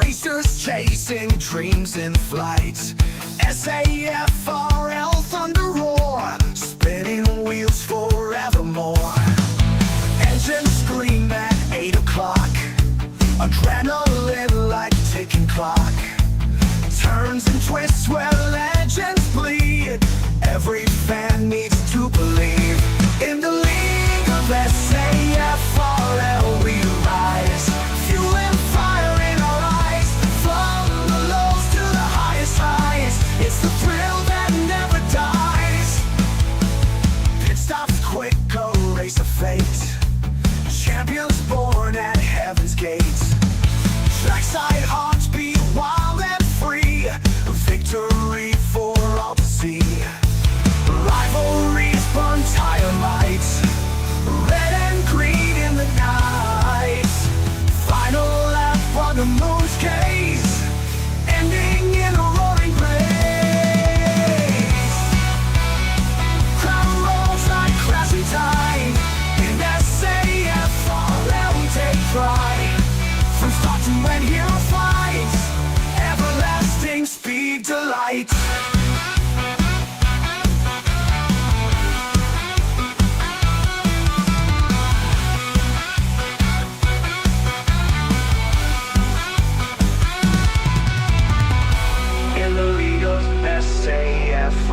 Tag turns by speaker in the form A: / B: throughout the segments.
A: Racers chasing dreams in flight. SAFRL thunder roar, spinning wheels forevermore. Engines scream at 8 o'clock, adrenaline like ticking clock. Turns and twists where legends bleed. Every fan needs to believe. In the league of SAFRL we rise, fuel and fire in our eyes. From the lows to the highest highs, it's the thrill that never dies. Pit stops quick, a race of fate. Champions born at heaven's gates. Trackside hearts beat wild and free. Victory for all to see. Rivalries burn tire lights, red and green in the night. Final lap on the moon's gaze, ending in a roaring blaze. Crowd rolls like crashing tide. In SAFRL we take pride. From start to end, hero fights, everlasting speed delight. In the league of SAFRL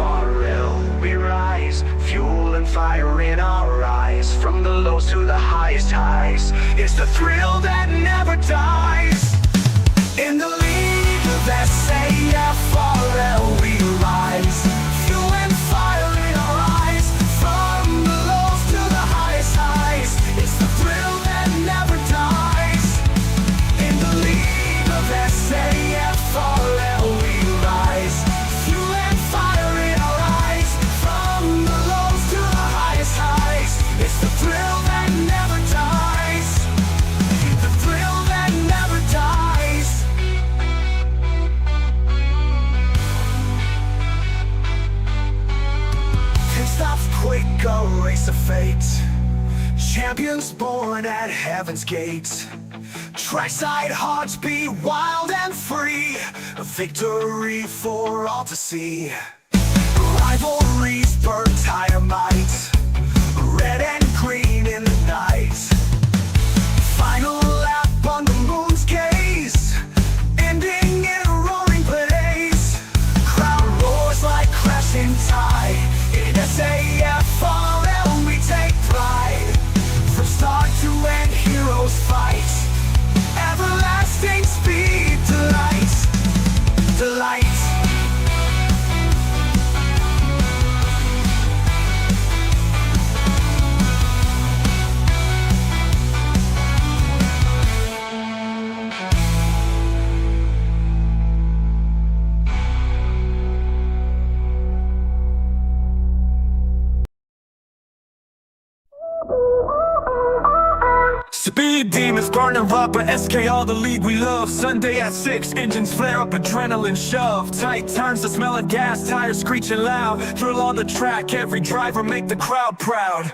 A: we rise, fuel and fire in our eyes. From the lows to the highest highs, it's the thrill that never dies. In the league of SAFRL we rise, fuel and fire in our eyes. From the lows to the highest highs, it's the thrill that never dies. In the league of SAFRL we rise, fuel and fire in our eyes. From the lows to the highest highs, it's the thrill that never dies. The thrill that never dies. Pit stops quick, a race of fate. Champions born at heaven's gate. Trackside hearts beat wild and free. A victory for all to see. Rivalries burn tire might, red and green in the night. Final lap on the moon's gaze, ending in a roaring blaze. Crowd roars like crashing tide. In SAFRL we take pride. From start to end, heroes fight. Everlasting speed delight, delight.
B: Speed demons burning up at SKR, the league we love. Sunday at 6, engines flare up, adrenaline shove. Tight turns, the smell of gas, tires screeching loud. Thrill on the track, every driver make the crowd proud.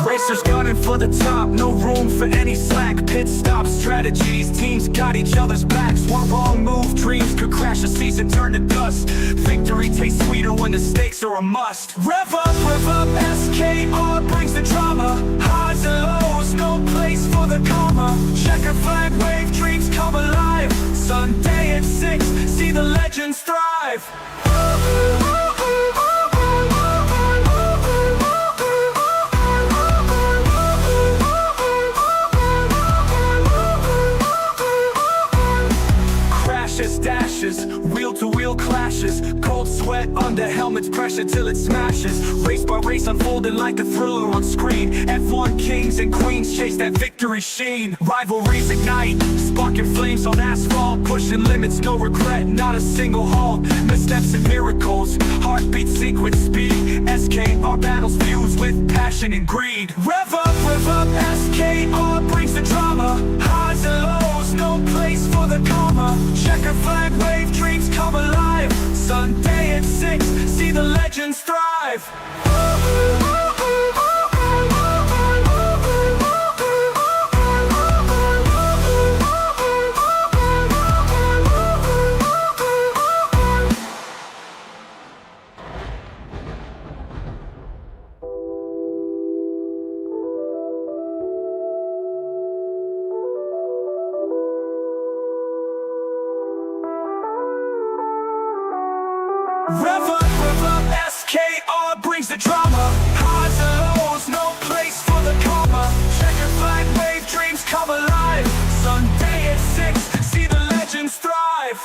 B: Racers gunning for the top, no room for any slack. Pit stop strategies, teams got each other's backs. One wrong move, dreams could crash, a season turn to dust. Victory tastes sweeter when the stakes are a must. Rev up, SKR brings the drama. Highs and lows, no place for the comma. Checker flag wave, dreams come alive. Sunday at 6, see the legends thrive. See the legends thrive. Dashes, wheel-to-wheel clashes, cold sweat under helmets, pressure till it smashes. Race by race unfolding like a thriller on screen. F1 kings and queens chase that victory sheen. Rivalries ignite, sparking flames on asphalt. Pushing limits, no regret, not a single halt. Missteps and miracles, heartbeat sequence speed. SKR battles fuse with passion and greed. Rev up, SKR brings the drama. Highs and lows, no place for the comma. Checker flag wave, dreams come alive. Sunday at 6, see the legends thrive. Rev up, SKR brings the drama. Highs and lows, no place for the comma. Checker flag wave, dreams come alive. Sunday at 6, see the legends thrive.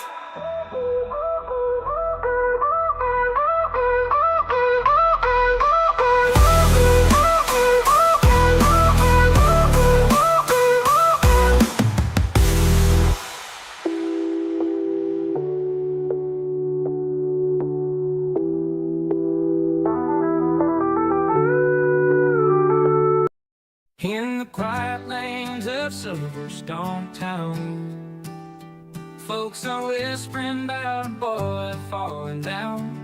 B: In the quiet lanes of Silverstone town, folks are whispering about a boy falling down.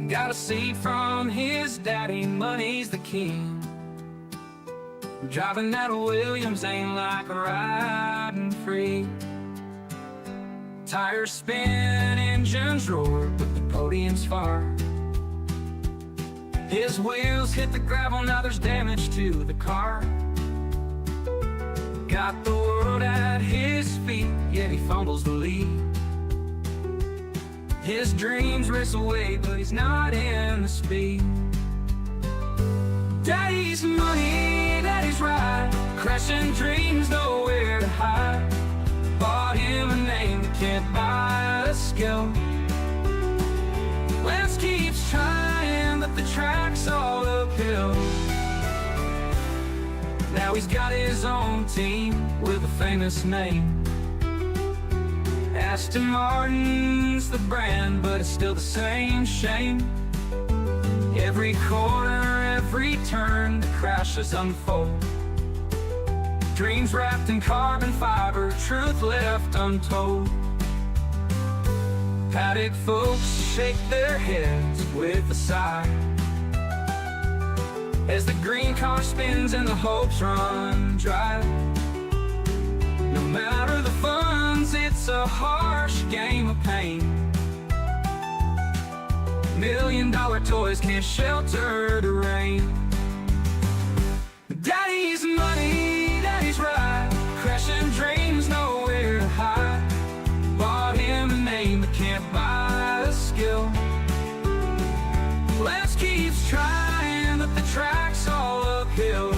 B: Got a seat from his daddy, money's the king. Driving that Williams ain't like riding free. Tires spin, engines roar, but the podium's far. His wheels hit the gravel, now there's damage to the car. Got the world at his feet, yet he fumbles the lead. His dreams race away, but he's not in the speed. Daddy's money, daddy's ride, crashing dreams, nowhere to hide. Bought him a name that can't buy a skill. Lance keeps trying, but the track's all uphill. Now he's got his own team with a famous name. Aston Martin's the brand, but it's still the same shame. Every corner, every turn, the crashes unfold. Dreams wrapped in carbon fiber, truth left untold. Paddock folks shake their heads with a sigh as the green car spins and the hopes run dry. No matter the funds, it's a harsh game of pain. $1 million toys can't shelter the rain. Daddy's money, daddy's ride, crashing dreams, nowhere to hide. Bought him a name but can't buy a skill. Lance keeps trying, but the track's all uphill.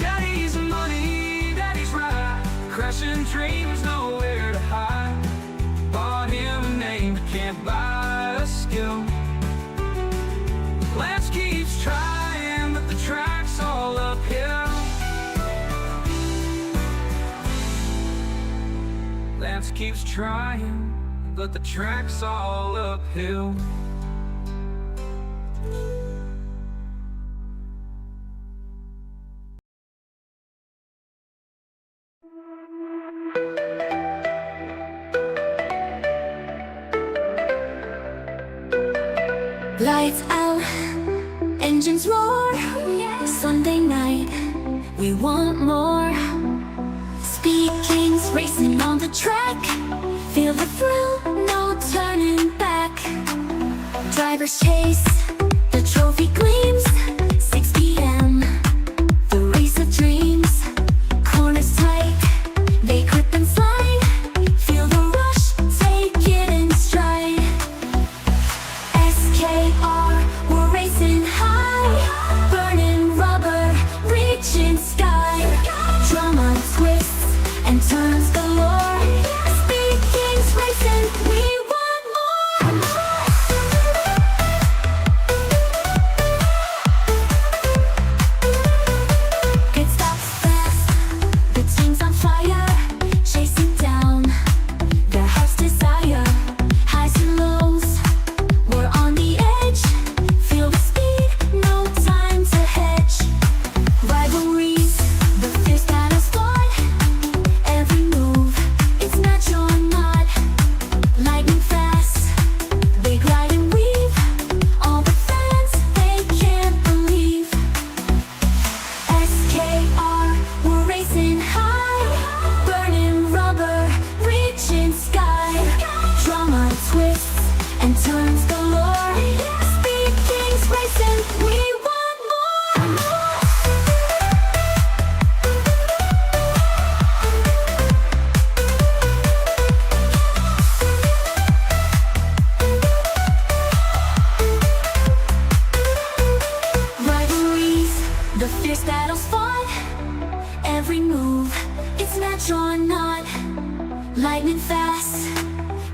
B: Daddy's money, daddy's ride, crashing dreams, nowhere to hide. Bought him a name but can't buy a skill. Lance keeps trying, but the track's all uphill. Lance keeps trying, but the track's all uphill.
C: Lights out, engines roar. Sunday night, we want more. Speed kings racing on the track. Feel the thrill, no turning back. Drivers chase, the trophy gleams. 6 p.m., the race of dreams. Corners tight, they grip and slide. Feel the rush, take it in stride. SKR, we're racing high. Burning rubber, reaching sky. Drama twists and turns galore. Speed kings racing, we want more. It stops fast, the team's on fire. Chasing down their heart's desire. Highs and lows, we're on the edge. Feel the speed, no time to hedge. Rivalries, the fierce battle's fought. Every move, it's natural or not. Lightning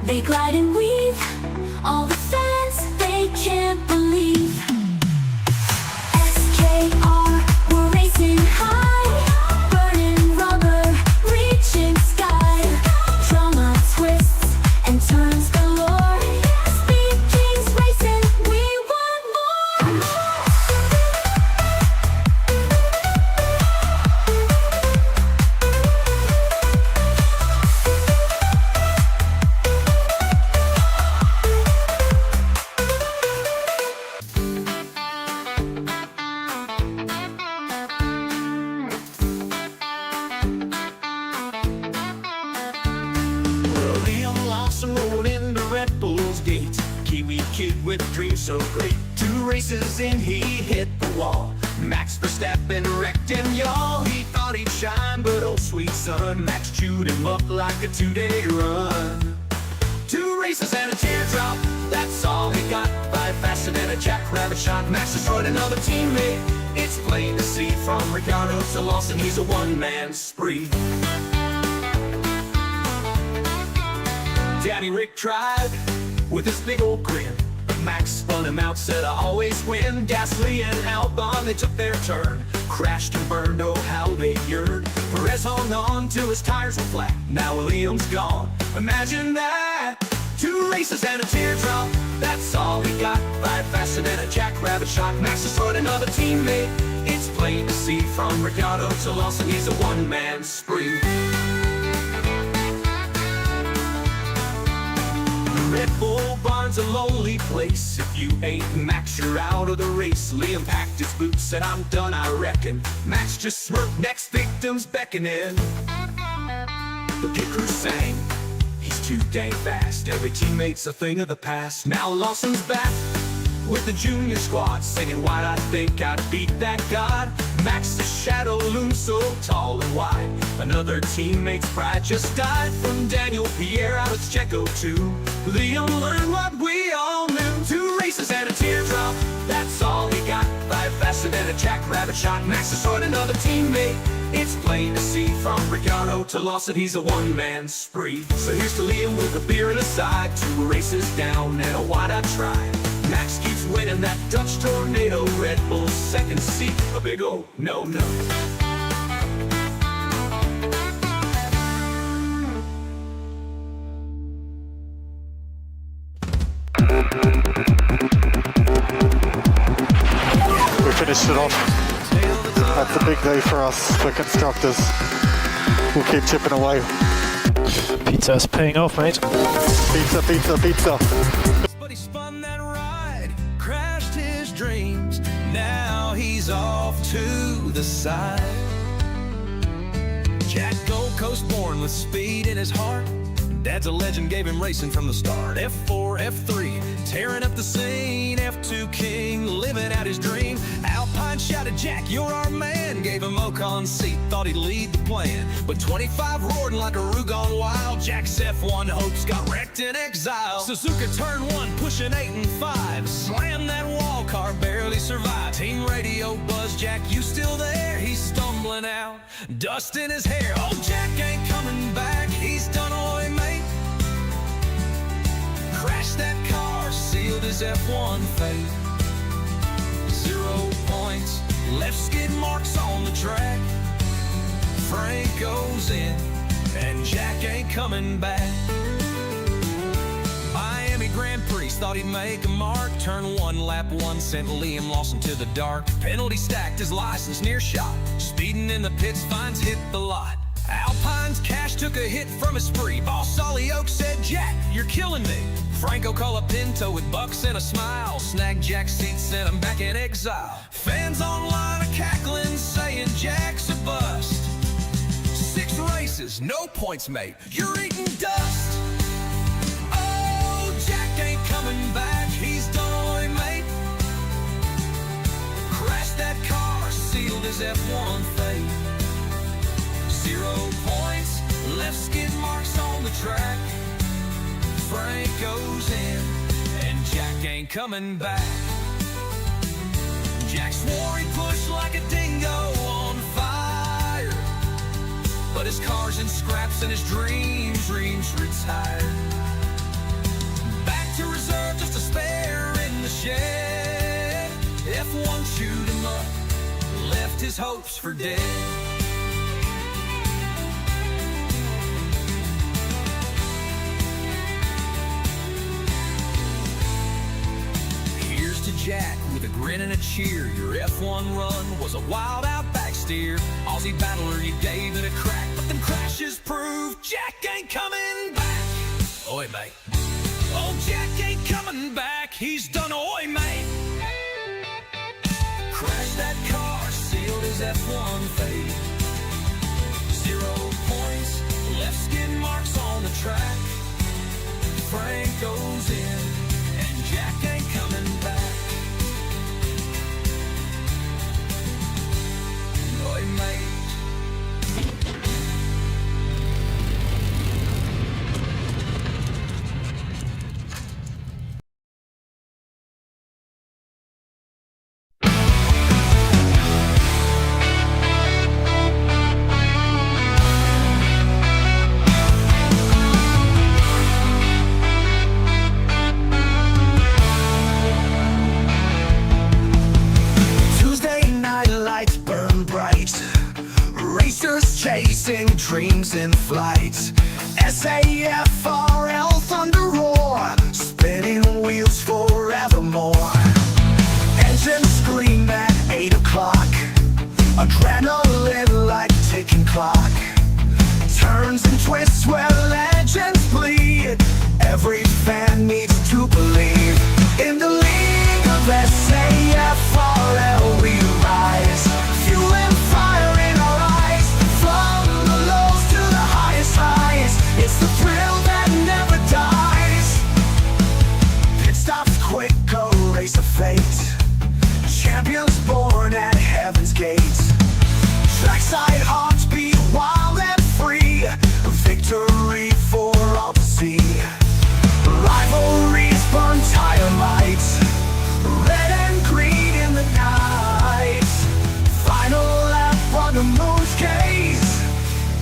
C: They glide and weave, all the fans, they can't believe. SKR, we're racing high, burning rubber, reaching sky. Drama twists and turns galore. Speed Kings racing, we want more.
B: Liam Lawson rolled into Red Bull's gates. Kiwi kid with dreams so great. 2 races in, he hit the wall. Max Verstappen wrecked him, y'all. He thought he'd shine, but oh sweet son, Max chewed him up like a 2-day run. 2 races and a teardrop, that's all he got. 5 faster than a jackrabbit shot. Max destroyed another teammate. It's plain to see from Ricciardo to Lawson, he's a one-man spree. Daddy Rick tried with his big old grin, but Max spun him out, said I always win. Gasly and Albon, they took their turn, crashed and burned, oh how they yearned. Perez hung on till his tires were flat, now Williams gone, imagine that. 2 races and a teardrop, that's all we got. 5 faster than a jackrabbit shot. Max destroyed another teammate. It's plain to see from Ricciardo to Lawson, he's a one-man spree. Red Bull barn's a lonely place. If you ain't Max, you're out of the race. Liam packed his boots, said I'm done, I reckon. Max just smirked, next victim's beckoning. The pit crew sang, he's too dang fast. Every teammate's a thing of the past. Now Lawson's back with the junior squad, singing why'd I think I'd beat that god. Max's shadow looms so tall and wide. Another teammate's pride just died. From Daniel Pierre out of Checo too. Liam learned what we all knew. 2 races and a teardrop, that's all he got. 5 faster than a jackrabbit shot. Max destroyed another teammate. It's plain to see from Ricciardo to Lawson, he's a one-man spree. So here's to Liam with a beer and a side. 2 races down and a wide-eyed try. Max keeps winning that Dutch tornado. Red Bull's second seat, a big oh no.
D: We finished it off. That's a big day for us, for constructors. We'll keep chipping away.
E: Pizza's paying off, mate.
D: Pizza.
F: But he spun that ride, crashed his dreams. Now he's off to the side. Jack Gold Coast born with speed in his heart. Dad's a legend, gave him racing from the start. F4, F3, tearing up the scene. F2 king, living out his dream. Alpine shouted, Jack, you're our man. Gave him Ocon's seat, thought he'd lead the plan. But 25 roared like a roo gone wild. Jack's F1 hopes got wrecked in exile. Suzuka turn 1, pushing 8 and 5. Slammed that wall, car barely survived. Team radio buzz, Jack, you still there? He's stumbling out, dust in his hair. Oh, Jack ain't coming back, he's done away, mate. Crashed that car, sealed his F1 fate. 0 points, left skid marks on the track. Frank goes in, and Jack ain't coming back. Miami Grand Prix thought he'd make a mark. Turn 1, lap 1 sent Liam Lawson to the dark. Penalty stacked, his license near shot. Speeding in the pits, finds hit the lot. Alpine's cash took a hit from his spree. Boss Solly Oak said, Jack, you're killing me. Franco Colapinto with bucks and a smile. Snagged Jack's seat, sent him back in exile. Fans online are cackling, saying Jack's a bust. 6 races, no points, mate, you're eating dust. Oh, Jack ain't coming back, he's done away, mate. Crashed that car, sealed his F1 fate. 0 points, left skid marks on the track. Frank goes in, and Jack ain't coming back. Jack swore he'd push like a dingo on fire, but his car's in scraps and his dreams retired. left his hopes for dead. Here's to Jack with a grin and a cheer. Your F1 run was a wild outback steer. Aussie battler, you gave it a crack, but them crashes prove Jack ain't coming back. Oi, mate. Oh, Jack ain't coming back. He's done, oi, mate. Crashed that car, sealed his F1 fate. 0 points, left skid marks on the track. Frank goes in, and Jack ain't coming back. Oi, mate.
A: Chasing dreams in flight. SAFRL thunder roar, spinning wheels forevermore. Engines scream at 8 o'clock, adrenaline like ticking clock. Turns and twists where legends bleed. Every fan needs to believe. In the league of SAFRL we rise, fuel and fire in our eyes. From the lows to the highest highs, it's the thrill that never dies. Pit stops quick, a race of fate. Champions born at heaven's gate. Trackside hearts beat wild and free. Victory for all to see. Rivalries burn tire lights, red and green in the night. Final lap on the moon's gaze,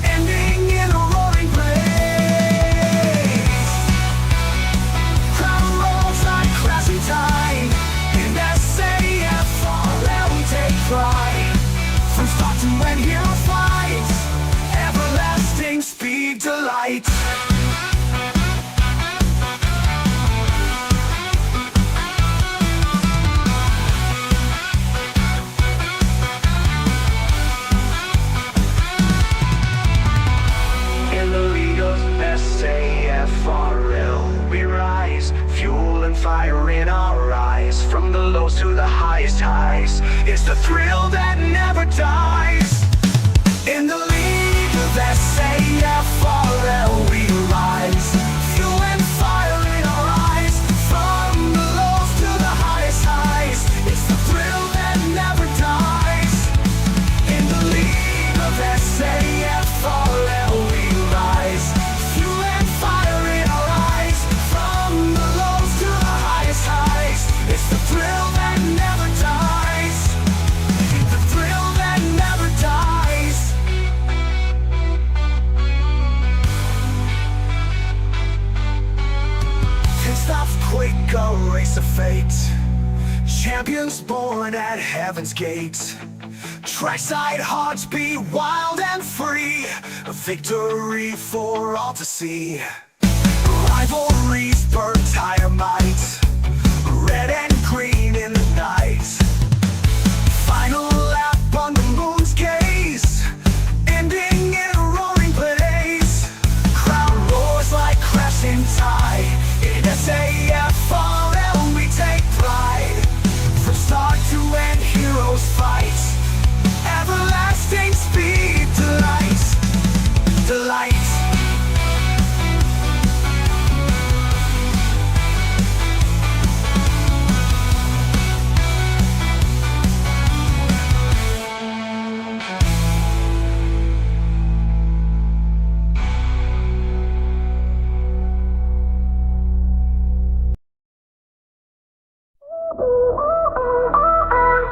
A: ending in a roaring blaze. Crowd rolls like crashing tide. In SAFRL we take pride. From start to end, hero fights, everlasting speed delight. In the league of SAFRL we rise, fuel and fire in our eyes. From the lows to the highest highs, it's the thrill that never dies. In the league of SAFRL we rise, fuel and fire in our eyes. From the lows to the highest highs, it's the thrill that never dies. In the league of SAFRL we rise, fuel and fire in our eyes. From the lows to the highest highs, it's the thrill that never dies. The thrill that never dies. Pit stops quick, a race of fate. Champions born at heaven's gate. Trackside hearts beat wild and free. A victory for all to see. Rivalries burn tire might, red and green in the night. Final lap on the moon's gaze, ending in a roaring blaze. Crowd roars like crashing tide. In SAFRL we take pride. From start to end, heroes fight. Everlasting speed delight, delight.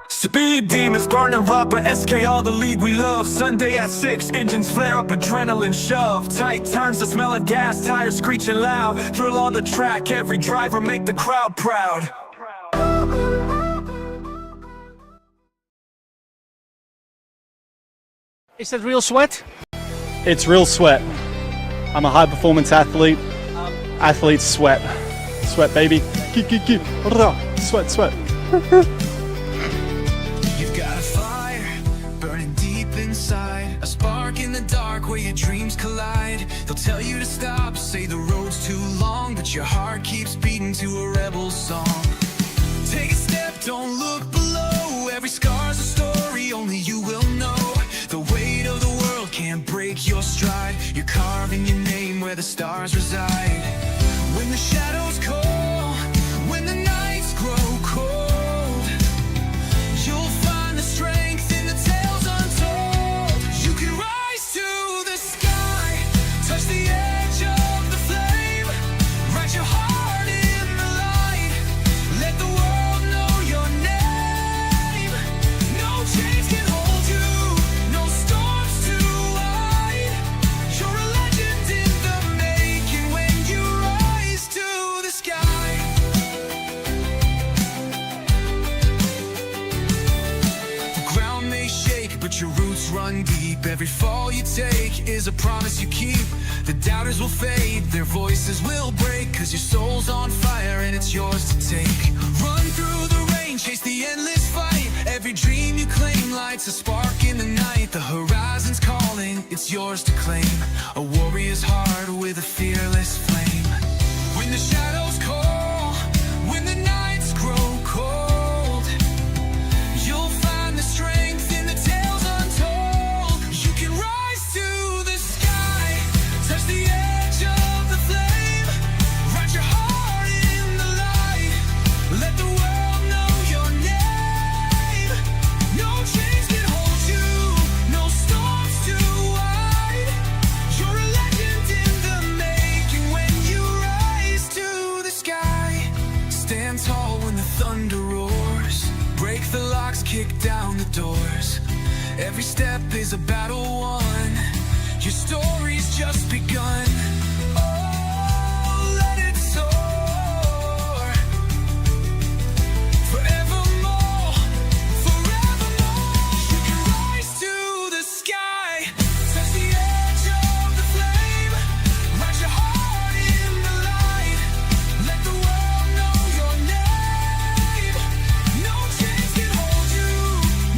B: Speed demons burning rubber, SKR the league we love. Sunday at 6, engines flare up, adrenaline shove. Tight turns, the smell of gas, tires screeching loud. Drill on the track, every driver make the crowd proud.
G: Is that real sweat?
H: It's real sweat. I'm a high performance athlete. Athletes sweat. Sweat, baby. Sweat, sweat.
F: You've got a fire burning deep inside, a spark in the dark where your dreams collide. They'll tell you to stop, say the road's too long, but your heart keeps beating to a rebel song. Take a step, don't look below. Every scar's a story, only you will know. The weight of the world can't break your stride. You're carving your name where the stars reside. When the shadows call, when the nights grow cold, you'll find the strength in the tales untold. You can rise to the sky, touch the edge of the flame, write your heart in the light, let the world know your name. No chains can hold you, no storms too wide. You're a legend in the making when you rise to the sky. The ground may shake, but your roots run deep. Every fall you take is a promise you keep. The doubters will fade, their voices will break, 'cause your soul's on fire and it's yours to take. Run through the rain, chase the endless fight. Every dream you claim lights a spark in the night. The horizon's calling, it's yours to claim. A warrior's heart with a fearless flame. When the shadows call, when the nights grow cold, you'll find the strength in the tales untold. You can rise to the sky, touch the edge of the flame, write your heart in the light, let the world know your name. No chains can hold you, no storms too wide. You're a legend in the making when you rise to the sky. Stand tall when the thunder roars, break the locks, kick down the doors. Every step is a battle won, your story's just begun. Oh, let it soar, forevermore, forevermore. You can rise to the sky, touch the edge of the flame, write your heart in the light, let the world know your name. No chains can hold you,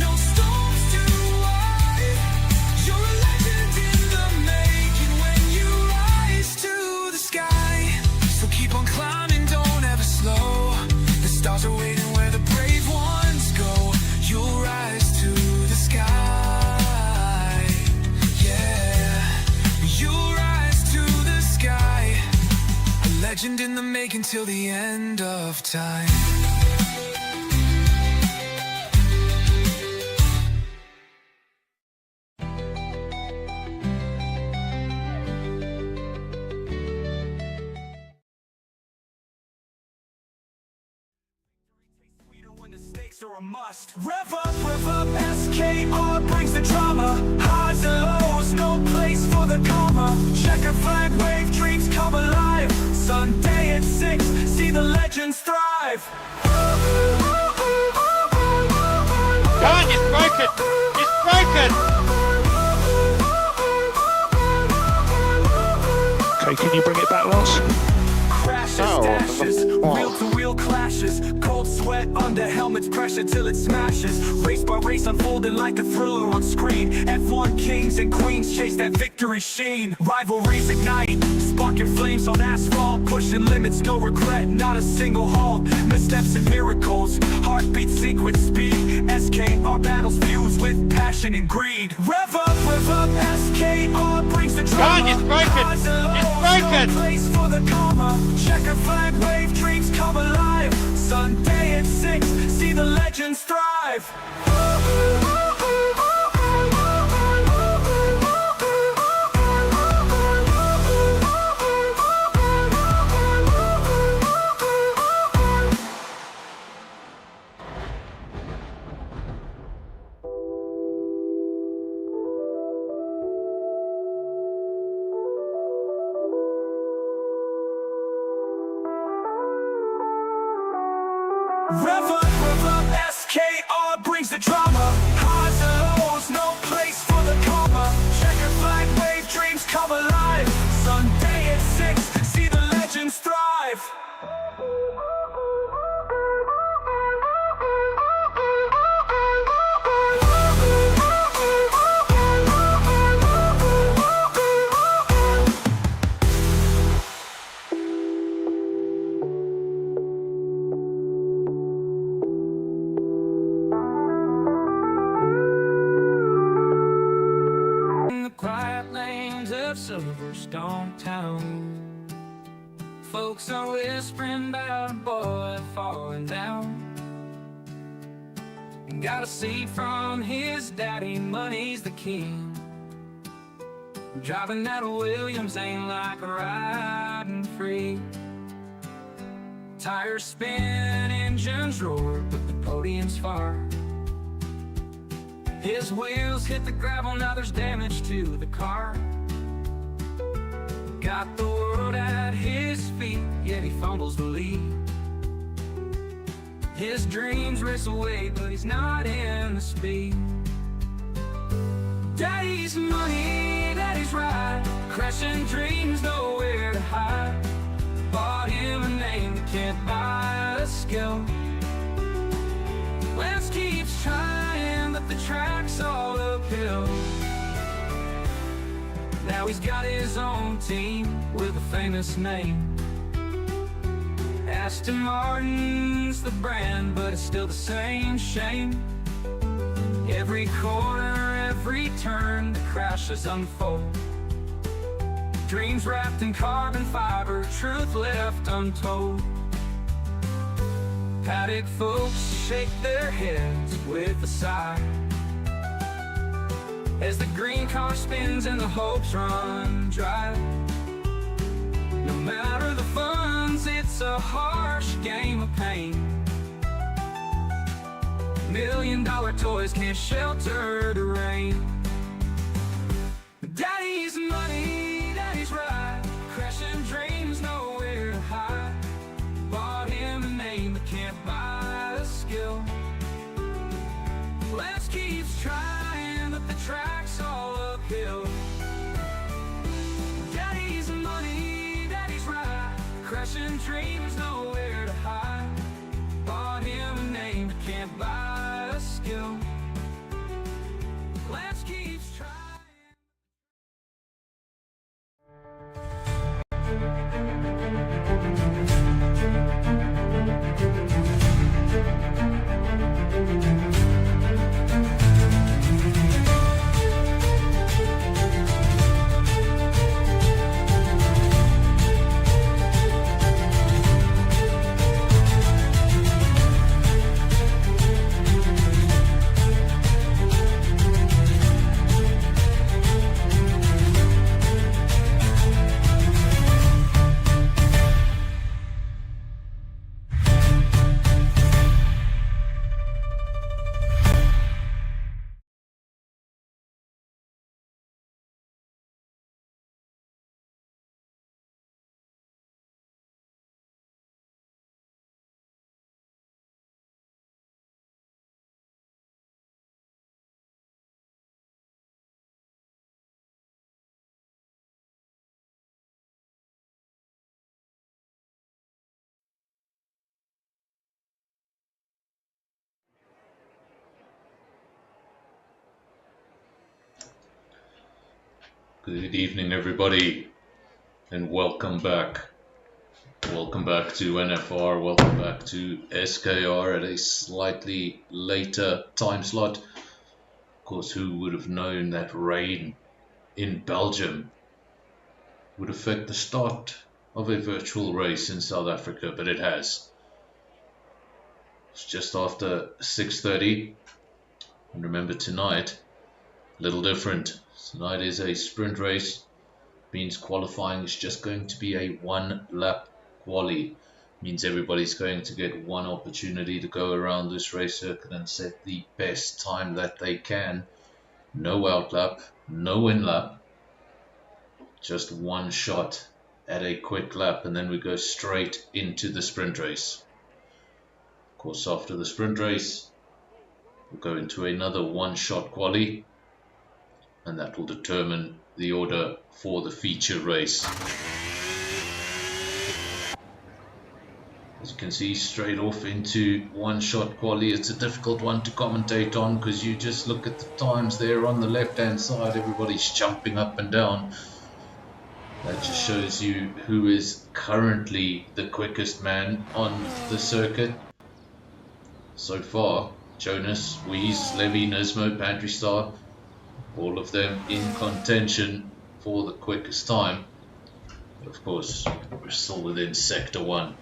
F: no storms too wide. You're a legend in the making when you rise to the sky. So keep on climbing, don't ever slow. The stars are waiting where the brave ones go. You'll rise to the sky. Yeah, you'll rise to the sky. A legend in the making till the end of time.
B: When the stakes are a must. Rev up, SKR brings the drama. Highs and lows, no place for the comma. Checker flag wave, dreams come alive. Sunday at 6, see the legends thrive.
G: Come on, it's broken! It's broken!
E: Okay, can you bring it back, Lars?
B: Crashes, dashes, wheel-to-wheel clashes. Cold sweat under helmet's pressure till it smashes. Race by race unfolding like a thriller on screen. F1 kings and queens chase that victory sheen. Rivalries ignite, sparking flames on asphalt. Pushing limits, no regret, not a single halt. Missteps and miracles, heartbeat sequence speed. SKR battles fused with passion and greed. Rev up, SKR brings the drama.
G: Come on, it's broken! It's broken!
B: No place for the comma. Checker flag wave, dreams come alive. Sunday at 6, see the legends thrive. Rev up, SKR brings the drama. Highs and lows, no place for the comma. come alive. Sunday at 6, see the legends thrive. In the quiet lanes of Silverstone town, folks are whispering about a boy falling down. Got a seat from his daddy, money's the king. Driving that Williams ain't like riding free. Tires spin, engines roar, but the podium's far. His wheels hit the gravel, now there's damage to the car. Got the world at his feet, yet he fumbles the lead. His dreams race away, but he's not in the speed. Daddy's money, daddy's ride, crashing dreams, nowhere to hide. Bought him a name that can't buy a skill. Lance keeps trying, but the track's all uphill. Now he's got his own team with a famous name. Aston Martin's the brand, but it's still the same shame. Every corner, every turn, the crashes unfold. Dreams wrapped in carbon fiber, truth left untold. Paddock folks shake their heads with a sigh as the green car spins and the hopes run dry. No matter the funds, it's a harsh game of pain. $1 million toys can't shelter the rain. Daddy's money, daddy's ride, crashing dreams, nowhere to hide. Bought him a name but can't buy a skill. Lance keeps trying, but the track's all uphill. Daddy's money, daddy's ride, crashing dreams, nowhere to hide. Bought him a name but can't buy a skill. Lance keeps trying.
I: Good evening, everybody, and welcome back. Welcome back to NFR, welcome back to SKR at a slightly later time slot. Of course, who would have known that rain in Belgium would affect the start of a virtual race in South Africa, but it has. It's just after 6:30, and remember tonight, a little different. Tonight is a sprint race, means qualifying is just going to be a one lap quali. Means everybody's going to get one opportunity to go around this race circuit and set the best time that they can. No out lap, no in lap, just one shot at a quick lap, and then we go straight into the sprint race. Of course, after the sprint race, we'll go into another one shot quali, and that will determine the order for the feature race. As you can see, straight off into one-shot quali. It's a difficult one to commentate on because you just look at the times there on the left-hand side. Everybody's jumping up and down. That just shows you who is currently the quickest man on the circuit. So far, Jonas, Wies, Levy, Nismo, Pantry Star, all of them in contention for the quickest time. But of course, we're still within Sector 1.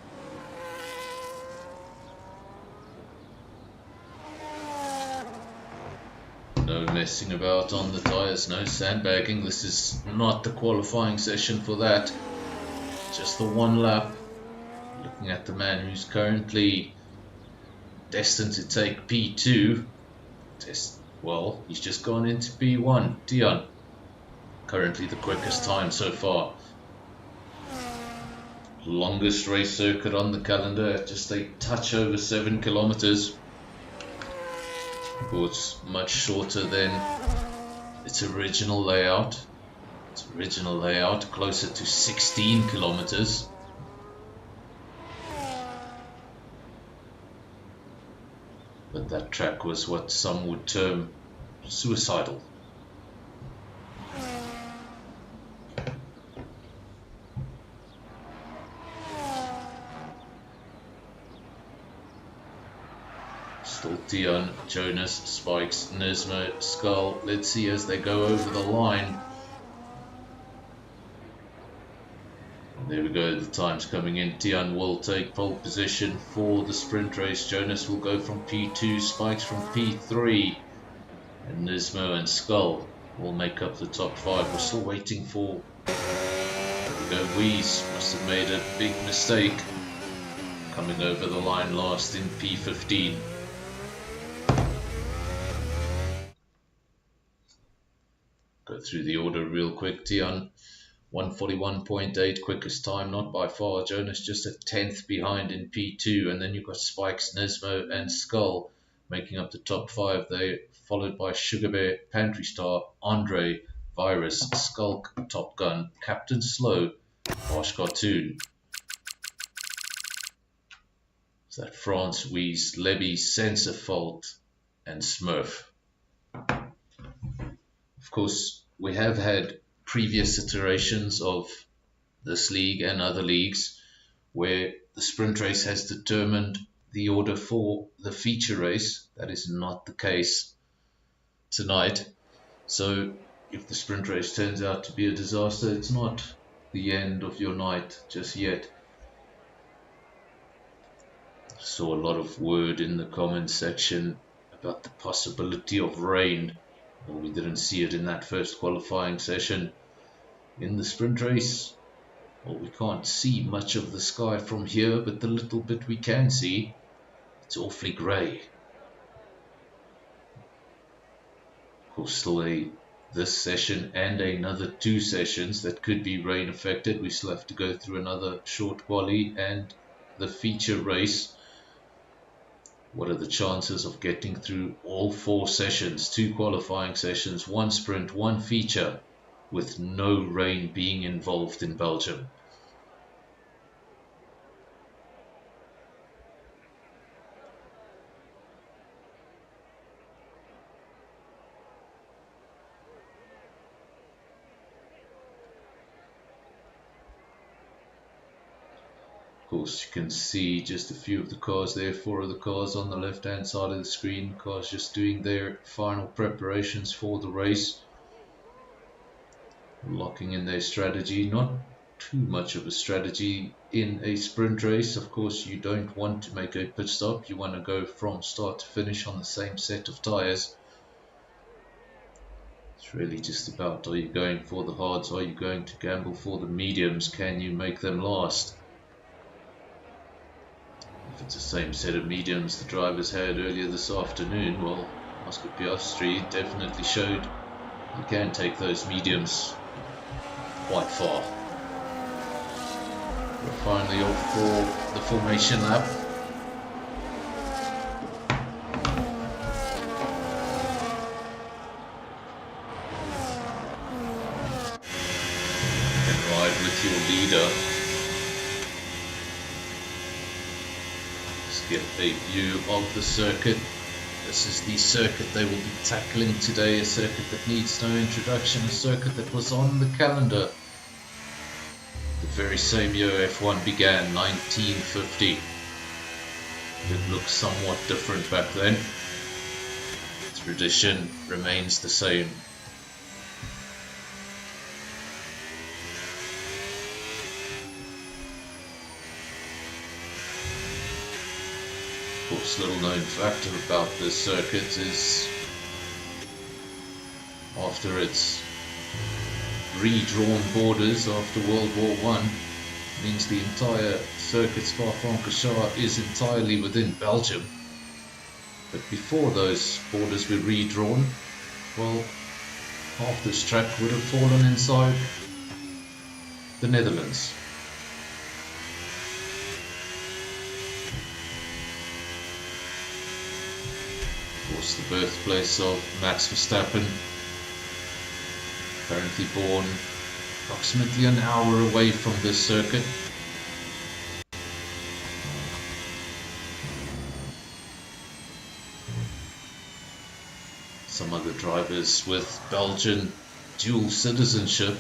I: No messing about on the tyres, no sandbagging. This is not the qualifying session for that. Just the one lap. Looking at the man who's currently destined to take P2. Well, he's just gone into P1. Dion, currently the quickest time so far. Longest race circuit on the calendar, just a touch over 7 kilometers. Of course, much shorter than its original layout. Its original layout closer to 16 kilometers. But that track was what some would term suicidal. Still Dion, Jonas, Spikes, Nismo, Skull. Let's see as they go over the line. There we go, the time's coming in. Dion will take pole position for the sprint race. Jonas will go from P2, Spikes from P3. And Nismo and Skull will make up the top 5. We're still waiting for... There we go, Wies must have made a big mistake. Coming over the line last in P15. Go through the order real quick. Dion 141.8, quickest time, not by far. Jonas just a 10th behind in P2, and then you've got Spikes, Nismo and Skull making up the top 5. They followed by Sugar Bear, Pantry Star, Andre, Virus, Skulk, Top Gun, Captain Slow, Harsh Cartoon. Is that France, Wies, Lebby, Sensor Fault and Smurf. Of course, we have had previous iterations of this league and other leagues where the sprint race has determined the order for the feature race. That is not the case tonight. So if the sprint race turns out to be a disaster, it's not the end of your night just yet. Saw a lot of word in the comments section about the possibility of rain. Well, we didn't see it in that first qualifying session. In the sprint race, well, we can't see much of the sky from here, but the little bit we can see, it's awfully grey. Of course, still this session and another 2 sessions that could be rain affected. We still have to go through another short quali and the feature race. What are the chances of getting through all 4 sessions, 2 qualifying sessions, 1 sprint, 1 feature, with no rain being involved in Belgium? Of course, you can see just a few of the cars there, 4 of the cars on the left hand side of the screen. Cars just doing their final preparations for the race, locking in their strategy. Not too much of a strategy in a sprint race. Of course, you don't want to make a pit stop. You want to go from start to finish on the same set of tires. It's really just about, are you going for the hards? Are you going to gamble for the mediums? Can you make them last? If it's the same set of mediums the drivers had earlier this afternoon, well, Oscar Piastri definitely showed you can take those mediums quite far. We're finally off for the formation lap. leader. Let's get a view of the circuit. This is the circuit they will be tackling today, a circuit that needs no introduction, a circuit that was on the calendar the very same year F1 began, 1950. It looks somewhat different back then. Tradition remains the same. Of course, little known fact about this circuit is after its redrawn borders after World War I, means the entire circuit Spa-Francorchamps is entirely within Belgium. But before those borders were redrawn, well, half this track would have fallen inside the Netherlands. Of course, the birthplace of Max Verstappen, apparently born approximately an hour away from this circuit. Some other drivers with Belgian dual citizenship.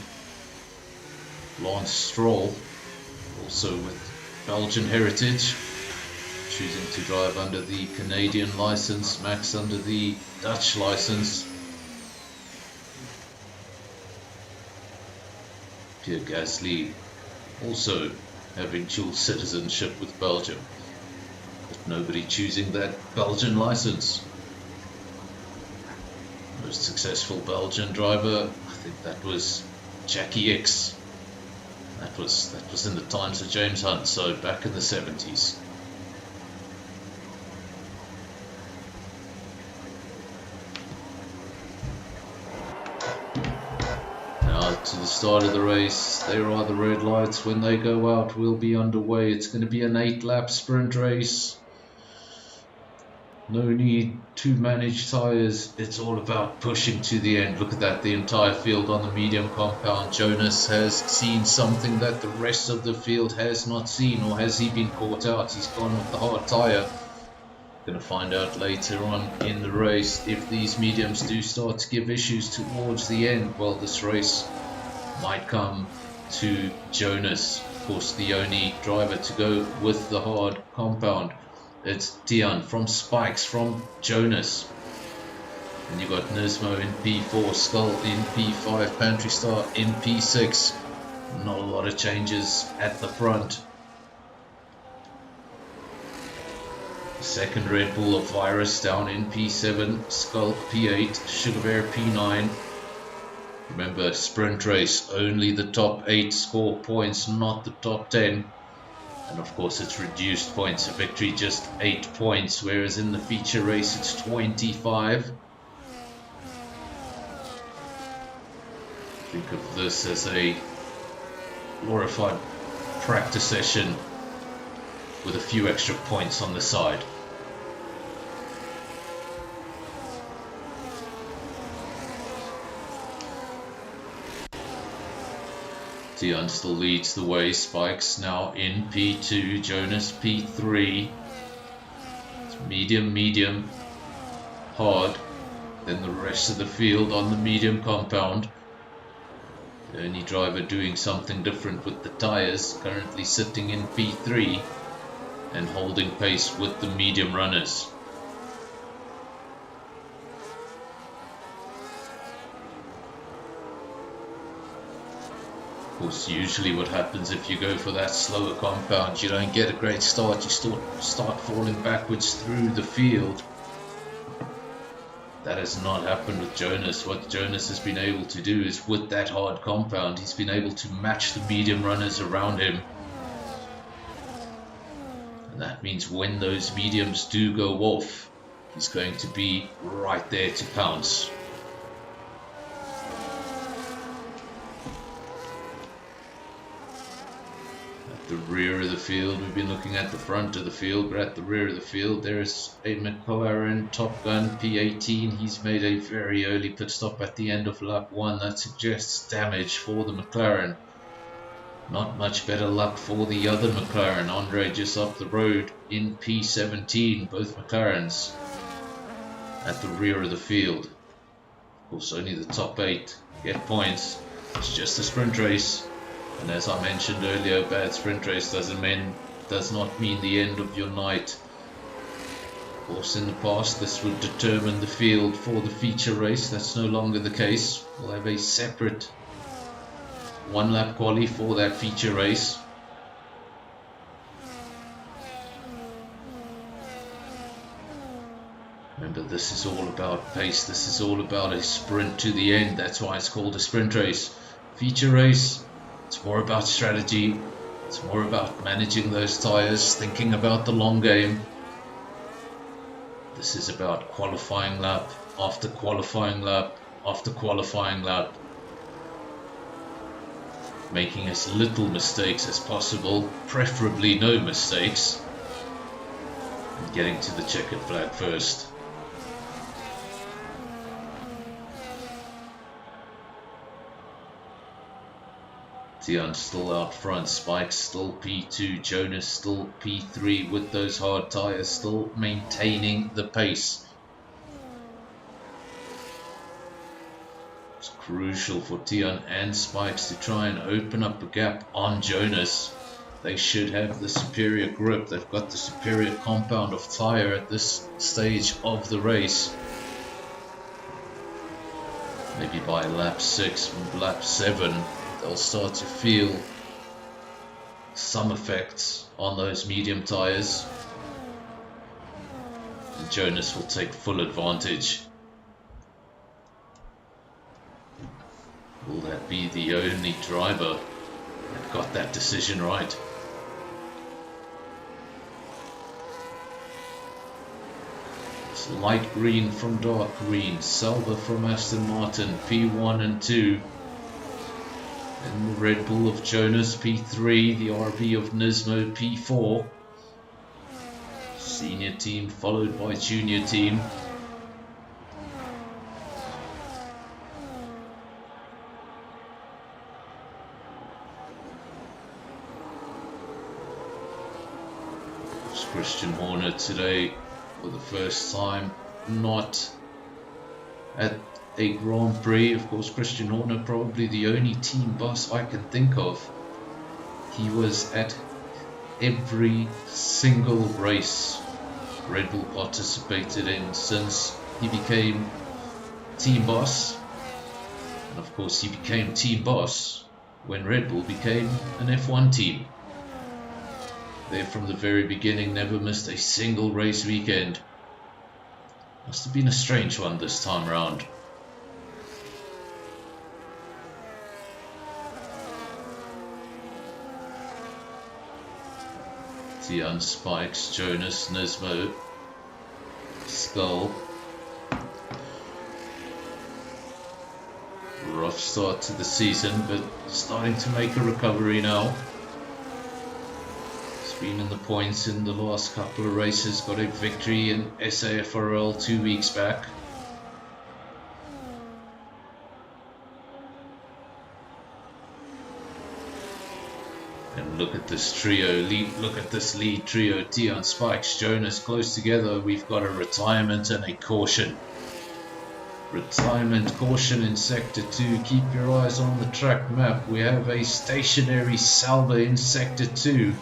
I: Lance Stroll, also with Belgian heritage, choosing to drive under the Canadian license, Max under the Dutch license. Pierre Gasly also having dual citizenship with Belgium, but nobody choosing that Belgian license. Most successful Belgian driver, I think that was Jackie X. That was in the times of James Hunt, so back in the 70s. Now to the start of the race, there are the red lights. When they go out, we'll be underway. It's going to be an 8-lap sprint race. No need to manage tyres, it's all about pushing to the end. Look at that, the entire field on the medium compound. Jonas has seen something that the rest of the field has not seen, or has he been caught out? He's gone with the hard tyre. Going to find out later on in the race if these mediums do start to give issues towards the end. Well, this race might come to Jonas, of course the only driver to go with the hard compound. It's Tian from Spikes from Jonas. And you've got Nismo in P4, Skull in P5, Pantry Star in P6. Not a lot of changes at the front. Second Red Bull of Virus down in P7, Skulk P8, Sugar Bear P9. Remember, sprint race, only the top 8 score points, not the top 10. And of course it's reduced points, a victory just 8 points, whereas in the feature race it's 25. Think of this as a glorified practice session with a few extra points on the side. Tian still leads the way, Spikes now in P2, Jonas P3, medium, hard, then the rest of the field on the medium compound. The only driver doing something different with the tyres, currently sitting in P3 and holding pace with the medium runners. Of course, usually what happens if you go for that slower compound, you don't get a great start, you start falling backwards through the field. That has not happened with Jonas. What Jonas has been able to do is, with that hard compound, he's been able to match the medium runners around him. And that means when those mediums do go off, he's going to be right there to pounce. The rear of the field, we've been looking at the front of the field, but at the rear of the field there's a McLaren Top Gun P18. He's made a very early pit stop at the end of lap 1. That suggests damage for the McLaren. Not much better luck for the other McLaren. Andre just up the road in P17. Both McLarens at the rear of the field. Of course, only the top 8 get points. It's just a sprint race. And as I mentioned earlier, a bad sprint race does not mean the end of your night. Of course, in the past, this would determine the field for the feature race. That's no longer the case. We'll have a separate one-lap quali for that feature race. Remember, this is all about pace. This is all about a sprint to the end. That's why it's called a sprint race. Feature race, it's more about strategy. It's more about managing those tires, thinking about the long game. This is about qualifying lap after qualifying lap after qualifying lap. Making as little mistakes as possible, preferably no mistakes, and getting to the checkered flag first. Tian still out front, Spike still P2, Jonas still P3 with those hard tyres, still maintaining the pace. It's crucial for Tian and Spikes to try and open up a gap on Jonas. They should have the superior grip, they've got the superior compound of tyre at this stage of the race. Maybe by lap 6, lap 7, they'll start to feel some effects on those medium tyres. And Jonas will take full advantage. Will that be the only driver that got that decision right? It's light green from dark green, Sauber from Aston Martin, P1 and 2. And the Red Bull of Jonas, P3, the RB of Nismo, P4. Senior team followed by junior team. It's Christian Horner today for the first time not at a Grand Prix. Of course, Christian Horner probably the only team boss I can think of. He was at every single race Red Bull participated in since he became team boss. And of course he became team boss when Red Bull became an F1 team. There from the very beginning, never missed a single race weekend. Must have been a strange one this time round. Tian, Spikes, Jonas, Nismo, Skull. Rough start to the season, but starting to make a recovery now. He's been in the points in the last couple of races, got a victory in SAFRL 2 weeks back. And look at this trio, look at this lead trio, Tian, Spikes, Jonas close together. We've got a retirement and a caution. Retirement, caution in Sector 2. Keep your eyes on the track map. We have a stationary Sauber in Sector 2.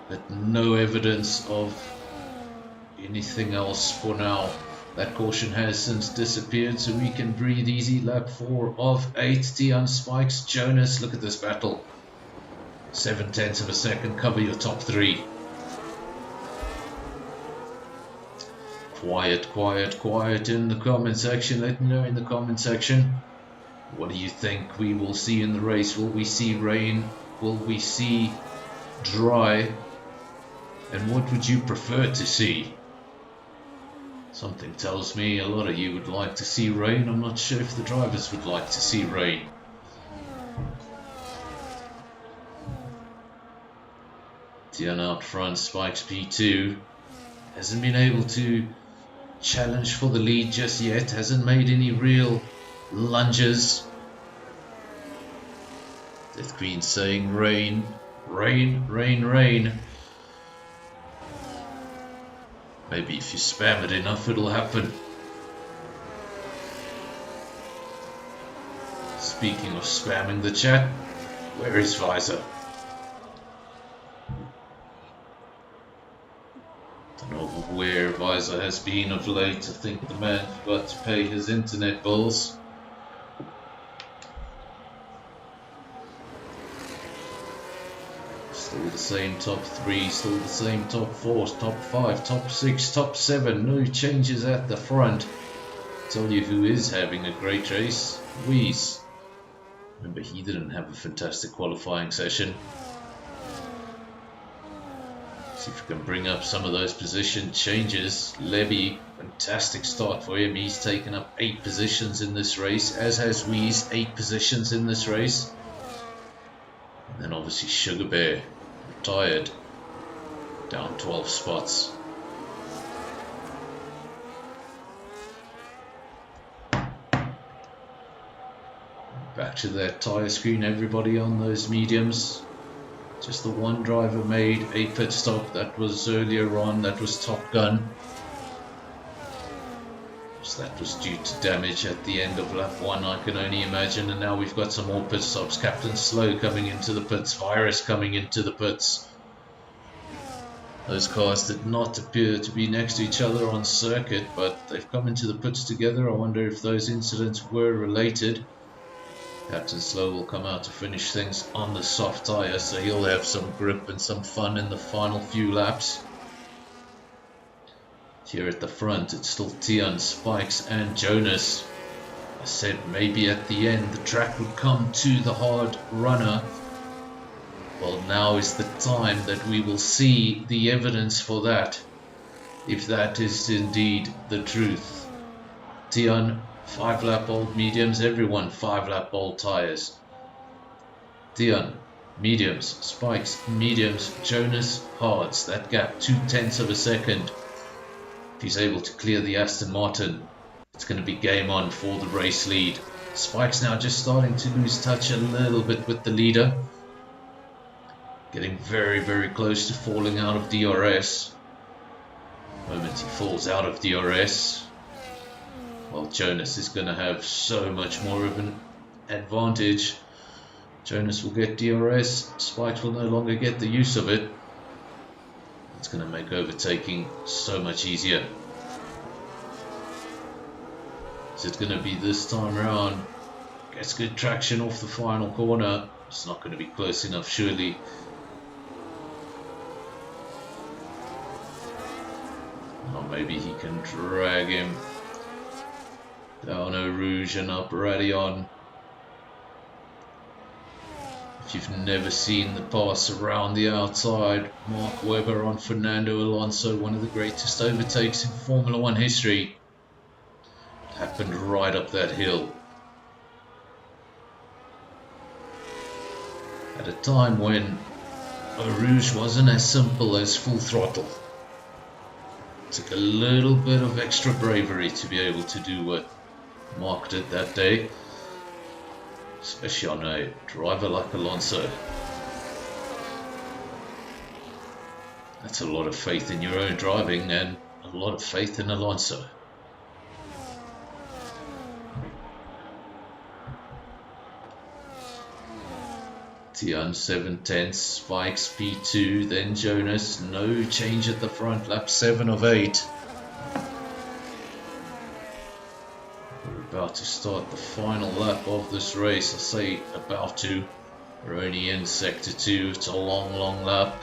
I: But no evidence of anything else for now. That caution has since disappeared, so we can breathe easy. Lap 4 of 8. Tian, Spikes, Jonas. Look at this battle. 0.7 of a second. Cover your top 3. Quiet, quiet, quiet in the comment section. Let me know in the comment section. What do you think we will see in the race? Will we see rain? Will we see dry? And what would you prefer to see? Something tells me a lot of you would like to see rain. I'm not sure if the drivers would like to see rain. Tian out front, Spikes P2. Hasn't been able to challenge for the lead just yet. Hasn't made any real lunges. Death Queen saying rain, rain, rain, rain. Maybe if you spam it enough it'll happen. Speaking of spamming the chat, where is Visor? Don't know where Visor has been of late. I think the man forgot to pay his internet bills. Still the same top 3, still the same top 4, top 5, top 6, top 7. No changes at the front. Tell you who is having a great race. Wheeze. Remember, he didn't have a fantastic qualifying session. See if we can bring up some of those position changes. Levy, fantastic start for him. He's taken up 8 positions in this race, as has Wheeze, 8 positions in this race. And then obviously Sugar Bear, retired, down 12 spots. Back to that tyre screen, everybody on those mediums. Just the one driver made a pit stop. That was earlier on, that was Top Gun. So that was due to damage at the end of lap 1, I can only imagine. And now we've got some more pit stops. Captain Slow coming into the pits, Virus coming into the pits. Those cars did not appear to be next to each other on circuit, but they've come into the pits together. I wonder if those incidents were related. Captain Slow will come out to finish things on the soft tyre, so he'll have some grip and some fun in the final few laps. Here at the front, it's still Tian, Spikes and Jonas. I said maybe at the end the track would come to the hard runner. Well, now is the time that we will see the evidence for that, if that is indeed the truth. Tian, 5-lap old mediums, everyone 5-lap old tyres. Tian, mediums, Spikes, mediums, Jonas, hards. That gap, 0.2 of a second. If he's able to clear the Aston Martin, it's going to be game on for the race lead. Spikes now just starting to lose touch a little bit with the leader. Getting very, very close to falling out of DRS. The moment he falls out of DRS, well, Jonas is going to have so much more of an advantage. Jonas will get DRS, Spikes will no longer get the use of it. It's going to make overtaking so much easier. Is it going to be this time around? Gets good traction off the final corner. It's not going to be close enough, surely. Or maybe he can drag him down Eau Rouge and up Radion. If you've never seen the pass around the outside, Mark Webber on Fernando Alonso, one of the greatest overtakes in Formula 1 history. It happened right up that hill. At a time when Eau Rouge wasn't as simple as full throttle. It took a little bit of extra bravery to be able to do what Mark did that day, especially on a driver like Alonso. That's a lot of faith in your own driving and a lot of faith in Alonso. Tian 7/10, Spikes P2, then Jonas, no change at the front, lap 7 of 8. We're about to start the final lap of this race. I say about to. We're only in sector 2. It's a long lap.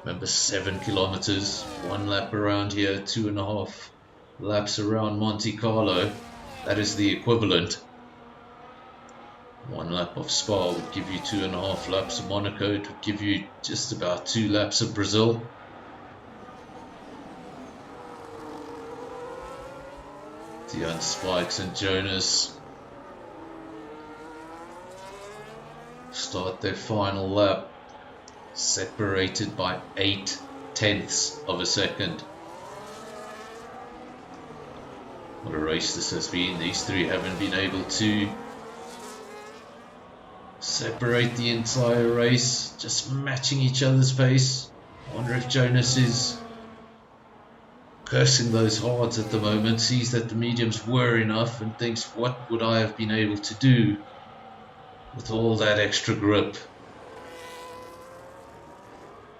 I: Remember, 7 kilometers, 1 lap around here, 2.5 laps around Monte Carlo. That is the equivalent. 1 lap of Spa would give you 2.5 laps of Monaco. It would give you just about 2 laps of Brazil. Tian, Spikes and Jonas start their final lap, separated by 0.8 of a second. What a race this has been. These three haven't been able to separate the entire race, just matching each other's pace. I wonder if Jonas is cursing those hards at the moment, sees that the mediums were enough and thinks, what would I have been able to do with all that extra grip?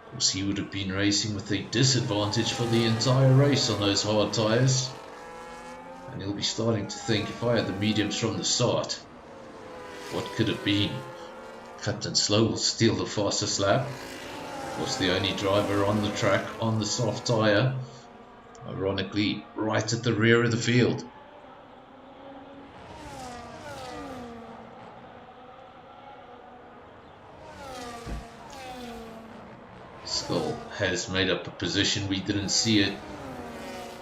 I: Of course, he would have been racing with a disadvantage for the entire race on those hard tyres. And he'll be starting to think, if I had the mediums from the start, what could have been? Captain Slow will steal the fastest lap. Was the only driver on the track on the soft tyre. Ironically, right at the rear of the field. Skull has made up a position, we didn't see it.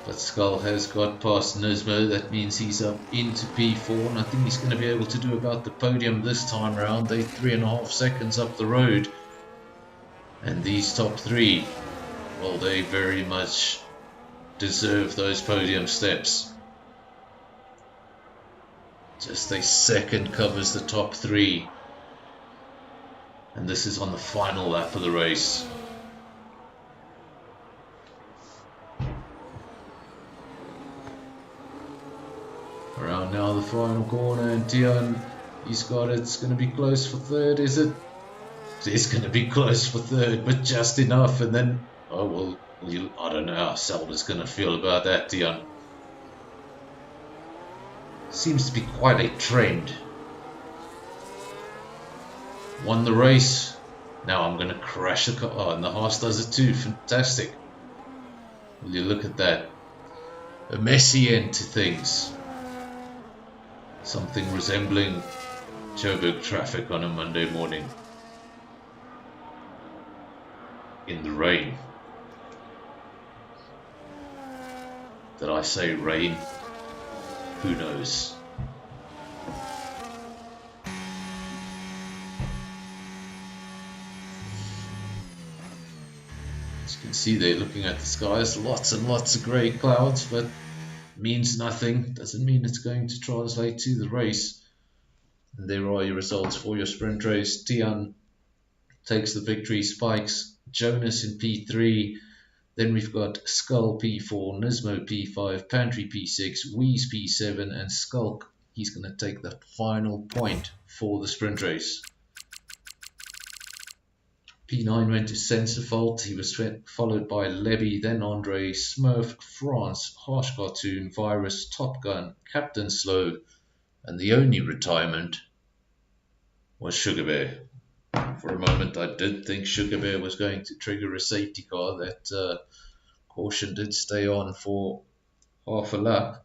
I: But Skull has got past Nismo, that means he's up into P4, and I think he's going to be able to do about the podium this time round. They're 3.5 seconds up the road. And these top three, well, they very much deserve those podium steps. Just a second covers the top three. And this is on the final lap of the race. Around now the final corner, and Dion, he's got it. It's going to be close for third, is it? It's going to be close for third, but just enough. And then, oh well, I don't know how Selma's going to feel about that, Dion. Seems to be quite a trend. Won the race. Now I'm going to crash the car. Oh, and the Haas does it too. Fantastic. Will you look at that? A messy end to things. Something resembling Joburg traffic on a Monday morning. In the rain. Did I say rain? Who knows? As you can see, they're looking at the skies, lots and lots of grey clouds, but means nothing. Doesn't mean it's going to translate to the race. And there are your results for your sprint race. Tian takes the victory, Spikes, Jonas in P3. Then we've got Skull P4, Nismo P5, Pantry P6, Wheeze P7, and Skulk. He's going to take the final point for the sprint race. P9 went to Sensifault. He was followed by Levy, then Andre, Smurf, France, Harsh Cartoon, Virus, Top Gun, Captain Slow, and the only retirement was Sugar Bear. For a moment I did think Sugar Bear was going to trigger a safety car. That caution did stay on for half a lap,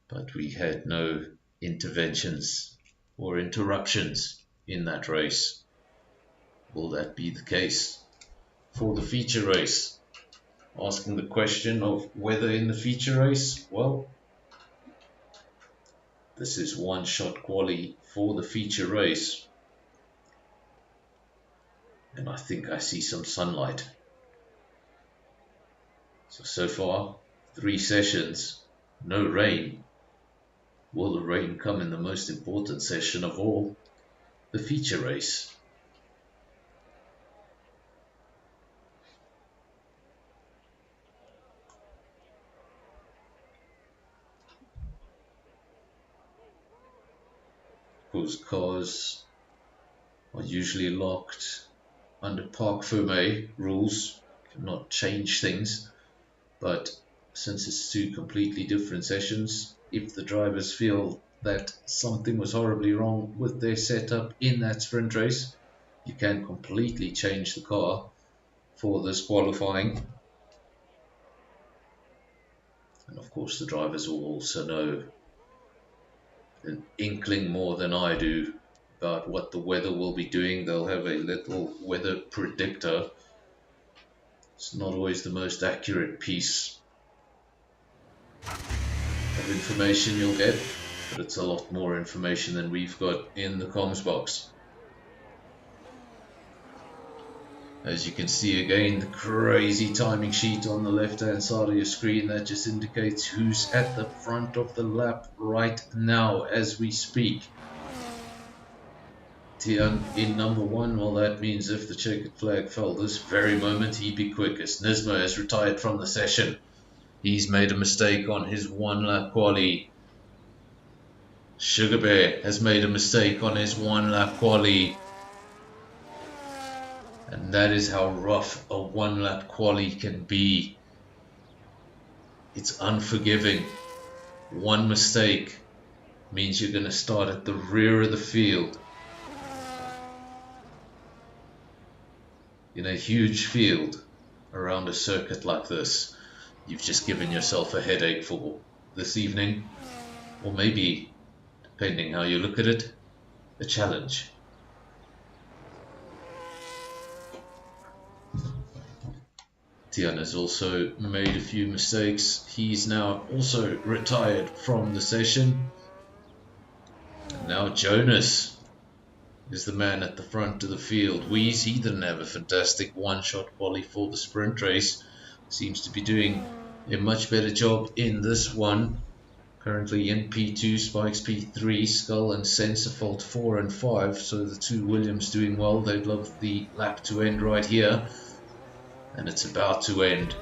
I: but we had no interventions or interruptions in that race. Will that be the case for the feature race? Asking the question of whether in the feature race, well, this is one shot quali for the feature race. And I think I see some sunlight. So far, 3 sessions, no rain. Will the rain come in the most important session of all, the feature race? Because cars are usually locked under Parc Fermé rules, cannot change things, but since it's 2 completely different sessions, if the drivers feel that something was horribly wrong with their setup in that sprint race, you can completely change the car for this qualifying. And of course the drivers will also know an inkling more than I do about what the weather will be doing. They'll have a little weather predictor. It's not always the most accurate piece of information you'll get, but it's a lot more information than we've got in the comms box. As you can see again, the crazy timing sheet on the left hand side of your screen, that just indicates who's at the front of the lap right now as we speak. Tian in number 1. Well, that means if the checkered flag fell this very moment, he'd be quickest. Nismo has retired from the session. He's made a mistake on his 1-lap quali. Sugar Bear has made a mistake on his 1-lap quali. And that is how rough a 1-lap quali can be. It's unforgiving. One mistake means you're going to start at the rear of the field. In a huge field around a circuit like this, you've just given yourself a headache for this evening, or maybe, depending how you look at it, a challenge. Tian has also made a few mistakes. He's now also retired from the session. And now Jonas is the man at the front of the field. Weeze, he didn't have a fantastic one-shot quali for the sprint race. Seems to be doing a much better job in this one. Currently in P2, Spikes P3, Skull and Sensorfault 4 and 5. So the two Williams doing well. They'd love the lap to end right here. And it's about to end.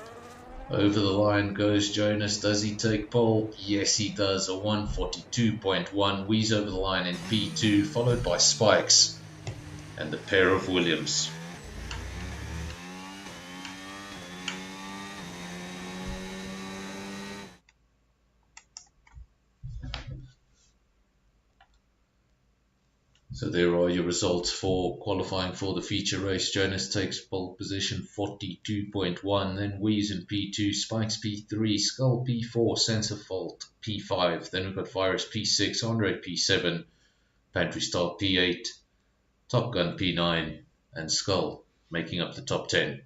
I: Over the line goes Jonas. Does he take pole? Yes, he does. A 142.1. Weeze over the line in P2, followed by Spikes and the pair of Williams. So there are your results for qualifying for the feature race. Jonas takes pole position 42.1, then Weeze in P2, Spikes P3, Skull P4, Sensorfault P5, then we've got Virus P6, Andre P7, Pantry Star P8, Top Gun P9, and Skull making up the top 10.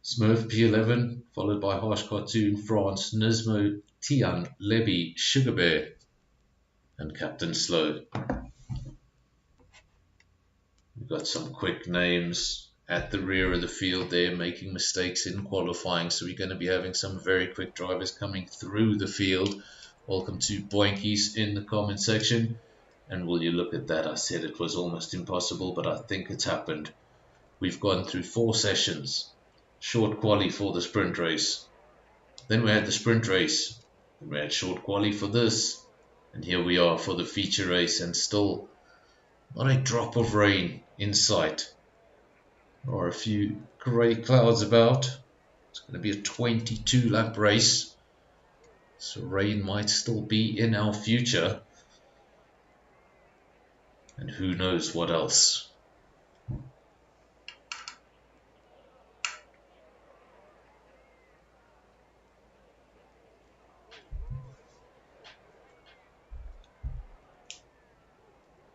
I: Smurf P11, followed by Harsh Cartoon, France, Nismo, Tian, Lebby, Sugar Bear, and Captain Slow. We've got some quick names at the rear of the field there, making mistakes in qualifying, so we're going to be having some very quick drivers coming through the field. Welcome to Boinkies in the comment section. And will you look at that, I said it was almost impossible, but I think it's happened. We've gone through 4 sessions, short quali for the sprint race, then we had the sprint race, then we had short quali for this, and here we are for the feature race, and still not a drop of rain in sight. There are a few grey clouds about. It's going to be a 22-lap race, so rain might still be in our future. And who knows what else.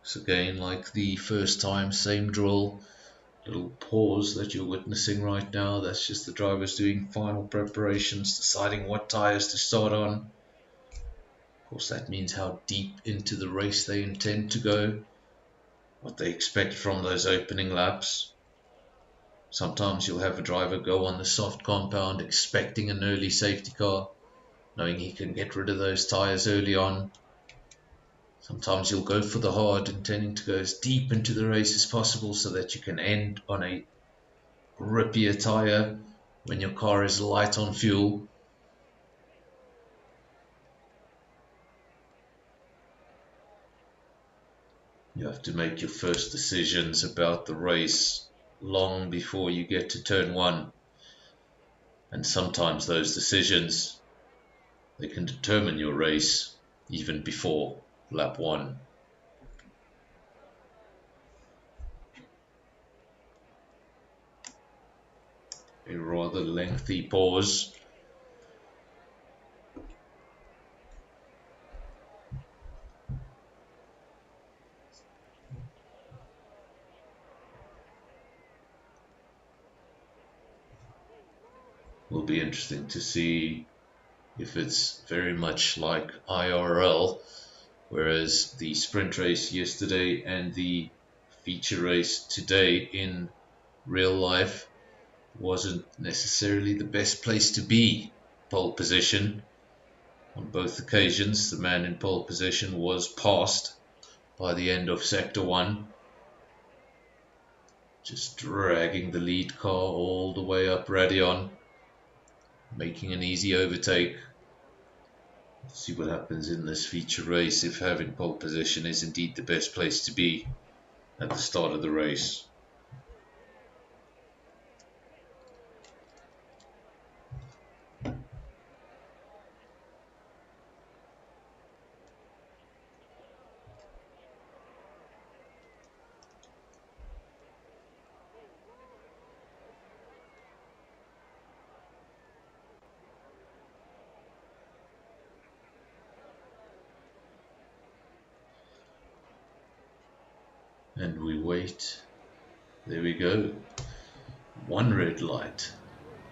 I: So again, like the first time, same drill, little pause that you're witnessing right now. That's just the drivers doing final preparations, deciding what tires to start on. Of course, that means how deep into the race they intend to go, what they expect from those opening laps. Sometimes you'll have a driver go on the soft compound expecting an early safety car, knowing he can get rid of those tires early on. Sometimes you'll go for the hard, intending to go as deep into the race as possible so that you can end on a grippier tire when your car is light on fuel. You have to make your first decisions about the race long before you get to turn 1. And sometimes those decisions, they can determine your race even before lap 1. A rather lengthy pause. Will be interesting to see if it's very much like IRL, whereas the sprint race yesterday and the feature race today in real life wasn't necessarily the best place to be. Pole position on both occasions, the man in pole position was passed by the end of Sector 1. Just dragging the lead car all the way up Radion, making an easy overtake. Let's see what happens in this feature race if having pole position is indeed the best place to be at the start of the race. And we wait. There we go. One red light,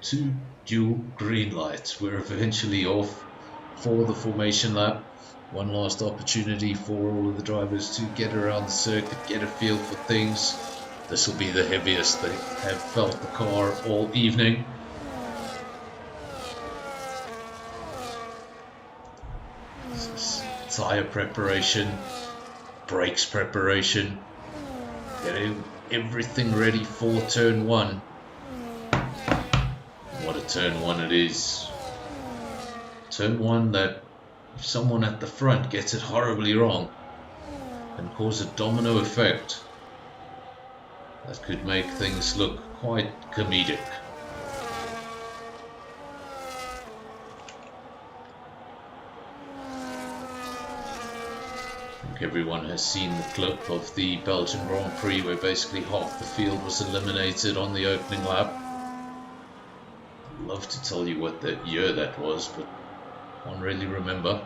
I: two dual green lights. We're eventually off for the formation lap. One last opportunity for all of the drivers to get around the circuit, get a feel for things. This will be the heaviest they have felt the car all evening. Tyre preparation, brakes preparation, getting everything ready for turn 1. What a turn 1 it is. Turn 1 that if someone at the front gets it horribly wrong can cause a domino effect that could make things look quite comedic. I think everyone has seen the clip of the Belgian Grand Prix where basically half the field was eliminated on the opening lap. I'd love to tell you what that year that was, but I can't really remember.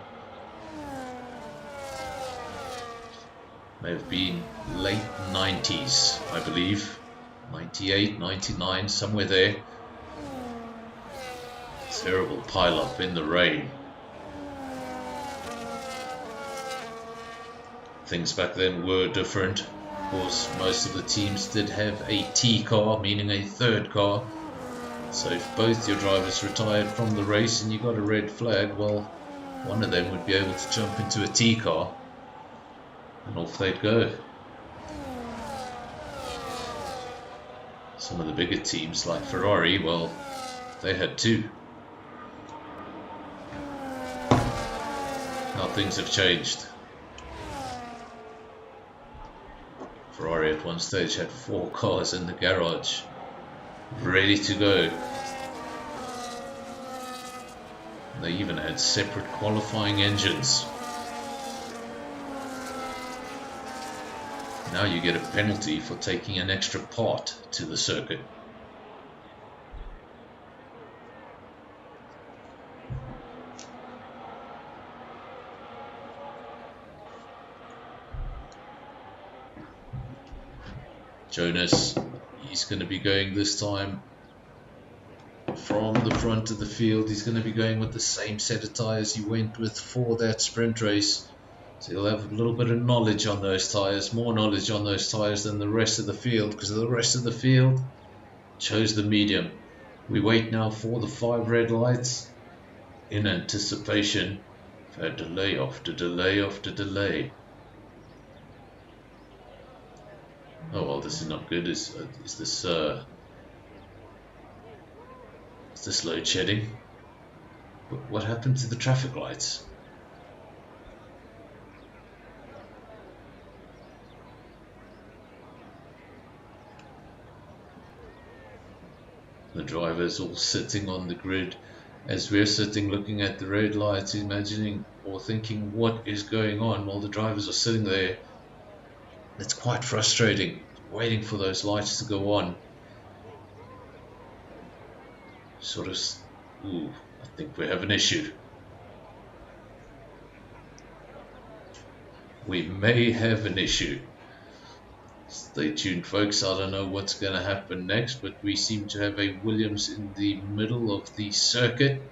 I: May have been late 90s, I believe. 98, 99, somewhere there. Terrible pile-up in the rain. Things back then were different. Of course, most of the teams did have a T car, meaning a third car. So if both your drivers retired from the race and you got a red flag, well, one of them would be able to jump into a T car and off they'd go. Some of the bigger teams like Ferrari, well, they had 2. Now things have changed. Ferrari at one stage had 4 cars in the garage, ready to go. They even had separate qualifying engines. Now you get a penalty for taking an extra part to the circuit. Jonas, he's going to be going this time from the front of the field. He's going to be going with the same set of tyres he went with for that sprint race. So he'll have a little bit of knowledge on those tyres, more knowledge on those tyres than the rest of the field, because the rest of the field chose the medium. We wait now for the 5 red lights in anticipation for a delay after delay after delay. Oh well, this is not good. Is this load shedding? What happened to the traffic lights? The drivers all sitting on the grid as we're sitting looking at the red lights, imagining or thinking what is going on while the drivers are sitting there. It's quite frustrating, waiting for those lights to go on. Sort of, I think we have an issue. We may have an issue. Stay tuned, folks. I don't know what's going to happen next, but we seem to have a Williams in the middle of the circuit,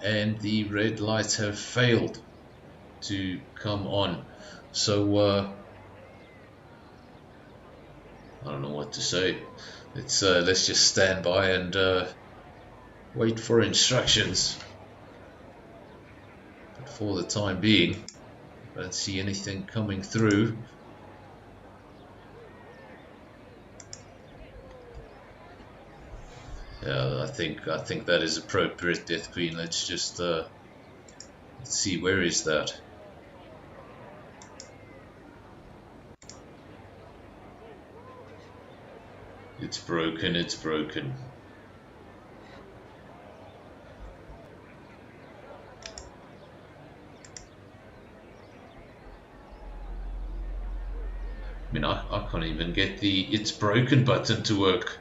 I: and the red lights have failed to come on. So, I don't know what to say. Let's just stand by and wait for instructions. But for the time being, I don't see anything coming through. Yeah, I think that is appropriate, Death Queen. Let's just let's see, where is that? It's broken, it's broken. I mean, I can't even get the "it's broken" button to work.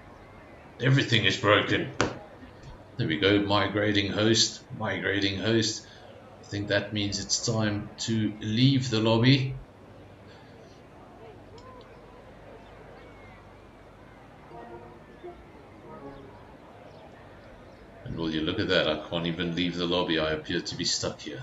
I: Everything is broken. There we go, migrating host, migrating host. I think that means it's time to leave the lobby. And will you look at that, I can't even leave the lobby. I appear to be stuck here.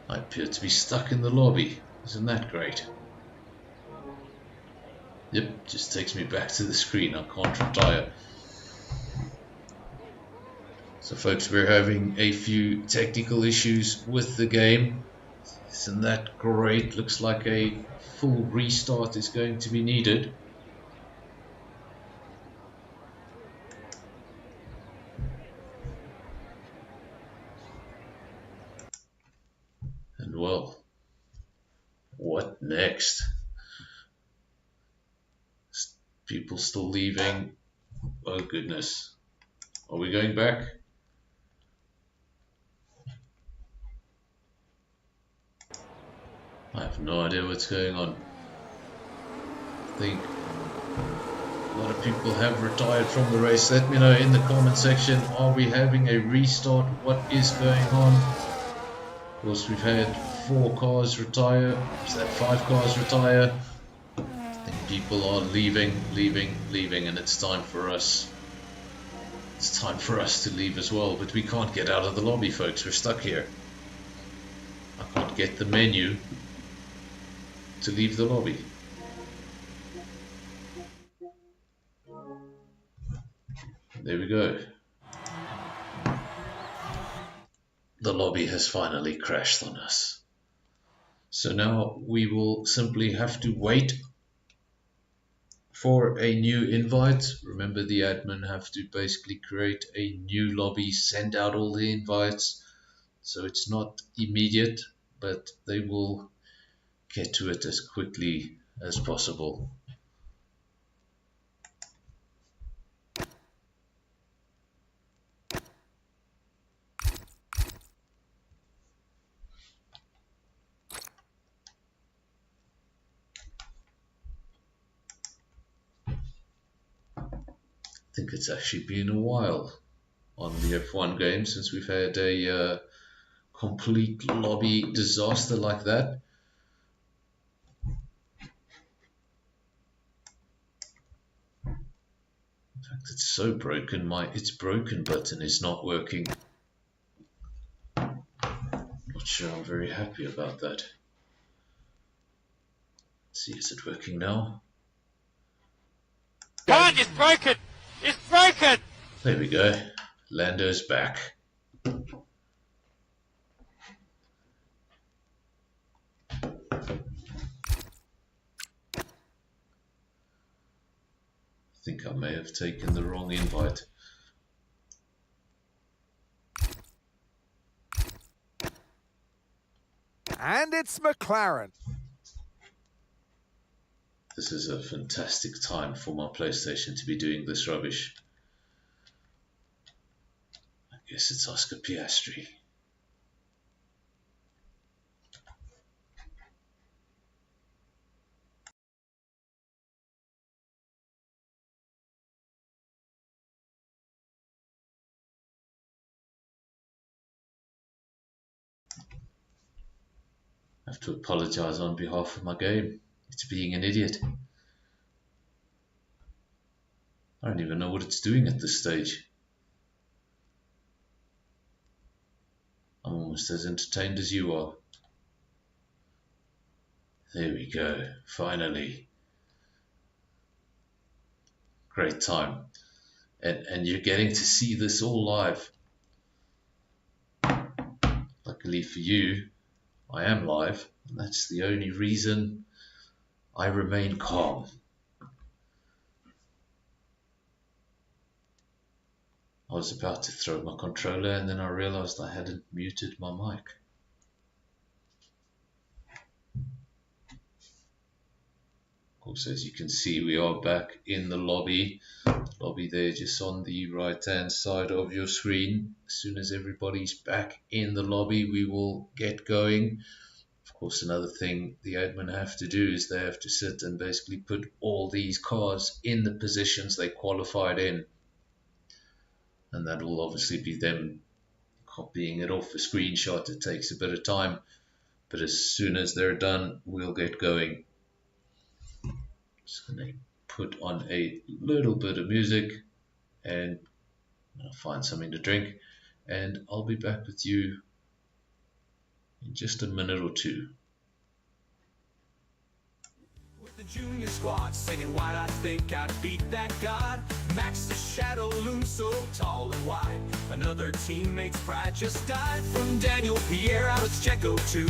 I: I appear to be stuck in the lobby. Isn't that great? Yep, just takes me back to the screen. I can't retire. So folks, we're having a few technical issues with the game. Isn't that great? Looks like a full restart is going to be needed. And well, what next? People still leaving. Oh goodness. Are we going back? I have no idea what's going on. I think a lot of people have retired from the race. Let me know in the comment section, are we having a restart? What is going on? Of course, we've had 4 cars retire. Is that 5 cars retire? I think people are leaving, and it's time for us. It's time for us to leave as well, but we can't get out of the lobby, folks. We're stuck here. I can't get the menu to leave the lobby. There we go. The lobby has finally crashed on us. So now we will simply have to wait for a new invite. Remember, the admin have to basically create a new lobby, send out all the invites. So it's not immediate, but they will get to it as quickly as possible. I think it's actually been a while on the F1 game since we've had a complete lobby disaster like that. In fact, it's so broken, my "it's broken" button is not working. Not sure I'm very happy about that. Let's see, is it working now?
G: Come on, it's broken! It's broken!
I: There we go. Lando's back. I think I may have taken the wrong invite.
J: And it's McLaren.
I: This is a fantastic time for my PlayStation to be doing this rubbish. I guess it's Oscar Piastri. I have to apologize on behalf of my game. It's being an idiot. I don't even know what it's doing at this stage. I'm almost as entertained as you are. There we go, finally. Great time. and you're getting to see this all live. Luckily for you, I am live, and that's the only reason I remain calm. I was about to throw my controller and then I realized I hadn't muted my mic. Of course, as you can see, we are back in the lobby. Lobby there just on the right hand side of your screen. As soon as everybody's back in the lobby, we will get going. Of course, another thing the admin have to do is they have to sit and basically put all these cars in the positions they qualified in. And that will obviously be them copying it off a screenshot. It takes a bit of time, but as soon as they're done, we'll get going. Just gonna put on a little bit of music and I'll find something to drink, and I'll be back with you in just a minute or two.
B: The junior squad singing wide, I think I'd beat that god. Max the shadow looms so tall and wide. Another teammate's pride just died. From Daniel Pierre out of Checo to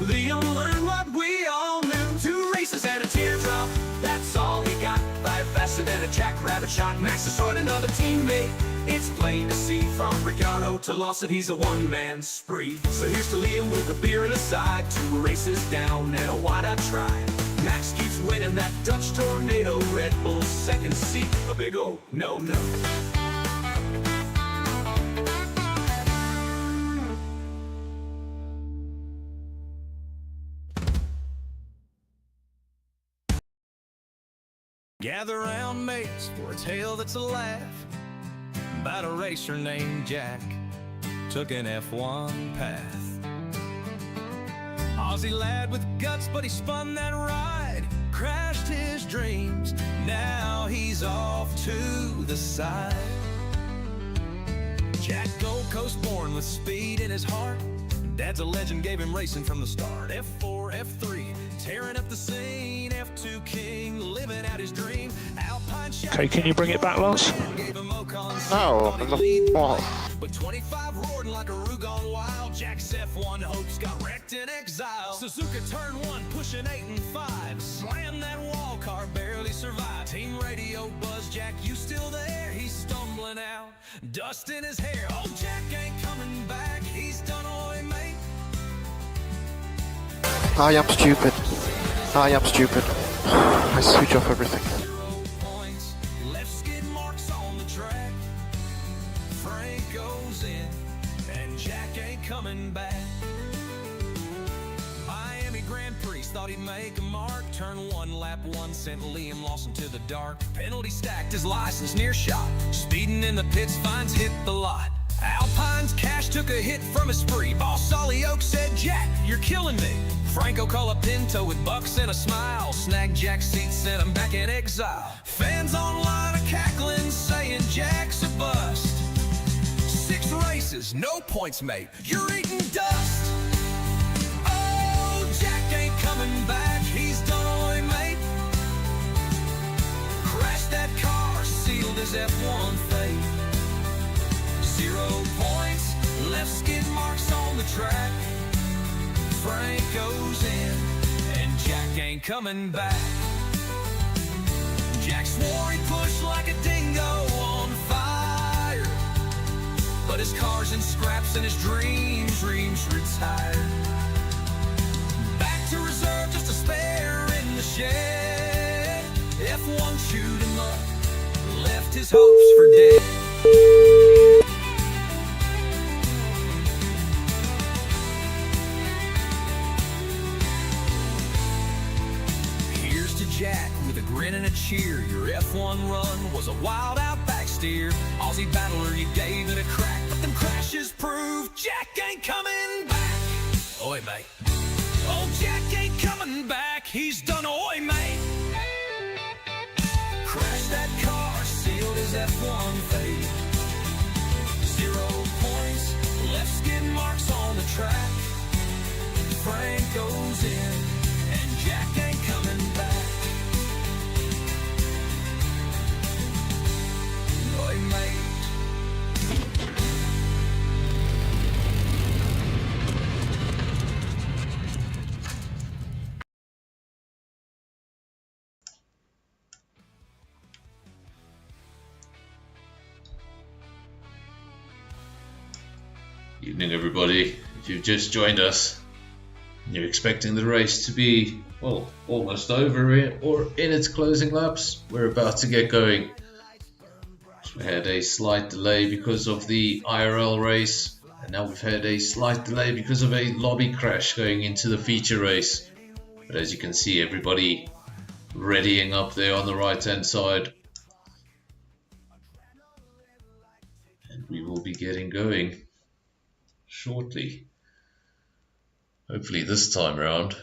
B: Liam learned what we all knew. 2 races and a teardrop, that's all he got. 5 faster than a jackrabbit shot. Max destroyed another teammate. It's plain to see from Ricciardo to Lawson, he's a one-man spree. So here's to Liam with a beer and a side. 2 races down and a wide-out try. Max keeps winning that Dutch tornado. Red Bull's second seat, a big oh no.
F: Gather round, mates, for a tale that's a laugh about a racer named Jack took an F1 path. Aussie lad with guts, but he spun that ride, crashed his dreams, now he's off to the side. Jack Gold Coast born with speed in his heart. Dad's a legend, gave him racing from the start. F4, F3, tearing up the scene. F2 king, living out his dream. Alpine shot.
E: Okay, can you bring it back, Lance?
D: No,
F: But 25 roaring like a roo gone wild. Jack's F1 hopes got wrecked in exile. Suzuka turn 1, pushing 8 and 5. Slam that wall, car barely survived. Team radio buzz, Jack, you still there? He's stumbling out, dust in his hair. Oh, Jack ain't coming back, he's done away, mate.
D: I am stupid. I switch off everything.
F: 0 points, left skid marks on the track. Frank goes in, and Jack ain't coming back. Miami Grand Prix thought he'd make a mark. Turn 1, lap 1 sent Liam Lawson to the dark. Penalty stacked his license near shot. Speeding in the pits, finds hit the lot. Alpine's cash took a hit from a spree. Boss Solly Oak said, Jack, you're killing me. Franco Colapinto with bucks and a smile. Snagged Jack's seat, sent him back in exile. Fans online are cackling, saying Jack's a bust. 6 races, no points, mate, you're eating dust. Oh, Jack ain't coming back, he's done away, mate. Crashed that car, sealed his F1 fate. 0 points, left skid marks on the track. Frank goes in, and Jack ain't coming back. Jack swore he'd push like a dingo on fire, but his car's in scraps and his dreams retired. Back to reserve, just a spare in the shed. F1 chewed him up, left his hopes for dead. Jack with a grin and a cheer. Your F1 run was a wild outback steer. Aussie battler, you gave it a crack, but them crashes prove Jack ain't coming back. Oi, mate. Oh, Jack ain't coming back, he's done oi, mate. Crashed that car, sealed his F1 fate. 0 points, left skid marks on the track. Frank goes in, and Jack ain't coming back. Oi, mate.
I: Evening everybody. If you've just joined us, you're expecting the race to be, well, almost over or in its closing laps. We're about to get going. We had a slight delay because of the IRL race, and now we've had a slight delay because of a lobby crash going into the feature race. But as you can see, everybody readying up there on the right hand side. And we will be getting going shortly. Hopefully this time around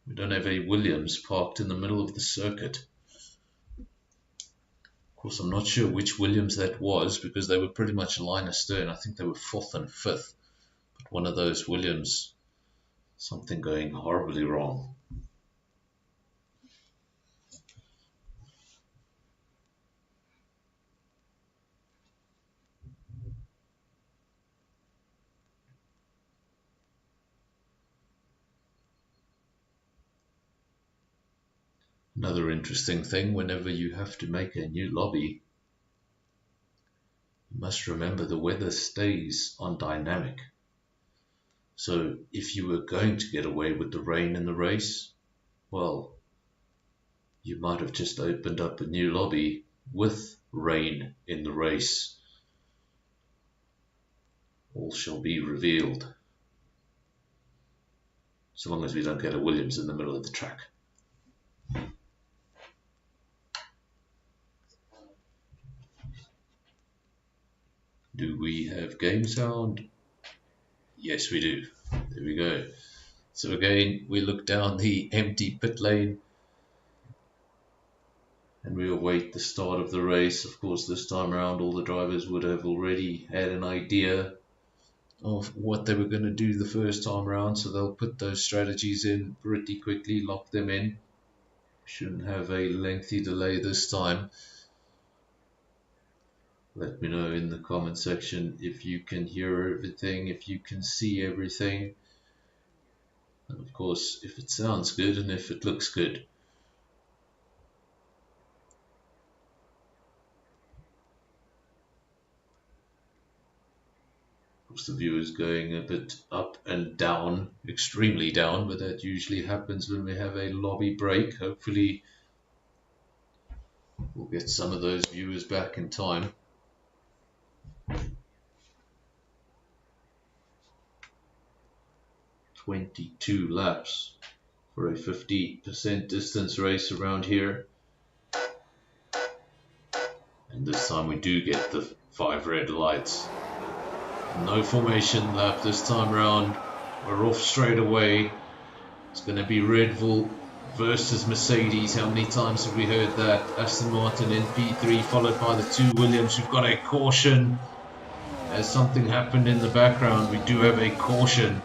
I: we don't have a Williams parked in the middle of the circuit. Of course, I'm not sure which Williams that was because they were pretty much a line astern. I think they were 4th and 5th. But one of those Williams, something going horribly wrong. Another interesting thing, whenever you have to make a new lobby, you must remember the weather stays on dynamic. So if you were going to get away with the rain in the race, well, you might have just opened up a new lobby with rain in the race. All shall be revealed. So long as we don't get a Williams in the middle of the track. Do we have game sound? Yes, we do. There we go. So again, we look down the empty pit lane and we await the start of the race. Of course, this time around, all the drivers would have already had an idea of what they were going to do the first time around, so they'll put those strategies in pretty quickly, lock them in. Shouldn't have a lengthy delay this time. Let me know in the comment section if you can hear everything, if you can see everything, and of course if it sounds good and if it looks good. Of course the view is going a bit up and down, extremely down, but that usually happens when we have a lobby break. Hopefully we'll get some of those viewers back in time. 22 laps for a 50% distance race around here, and this time we do get the 5 red lights. No formation lap this time around. We're off straight away. It's going to be Red Bull versus Mercedes. How many times have we heard that? Aston Martin in P3 followed by the 2 Williams. We've got a caution. As something happened in the background, we do have a caution.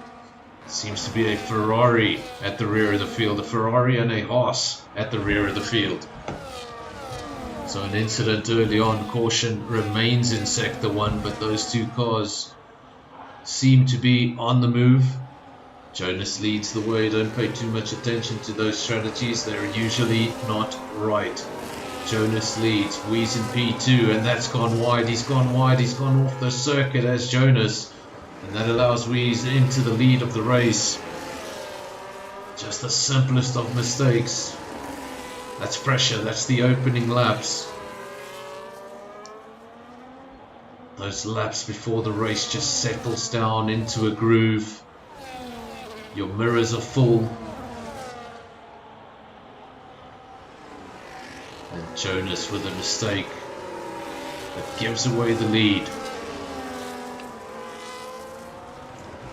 I: Seems to be a Ferrari at the rear of the field, a Ferrari and a Haas at the rear of the field. So an incident early on, caution remains in Sector 1, but those 2 cars seem to be on the move. Jonas leads the way. Don't pay too much attention to those strategies, they're usually not right. Jonas leads, Wees in P2, and that's gone wide. He's gone wide, he's gone off the circuit as Jonas. And that allows Wees into the lead of the race. Just the simplest of mistakes. That's pressure, that's the opening laps. Those laps before the race just settles down into a groove. Your mirrors are full. And Jonas with a mistake that gives away the lead.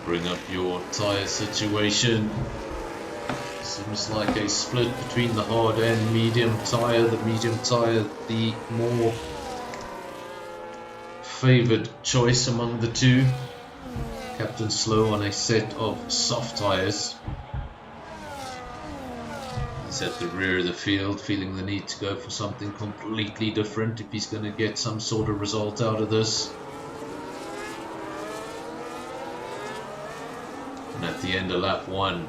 I: Bring up your tyre situation. Seems like a split between the hard and medium tyre. The medium tyre, the more favoured choice among the 2. Captain Slow on a set of soft tyres. He's at the rear of the field, feeling the need to go for something completely different if he's going to get some sort of result out of this. And at the end of lap 1,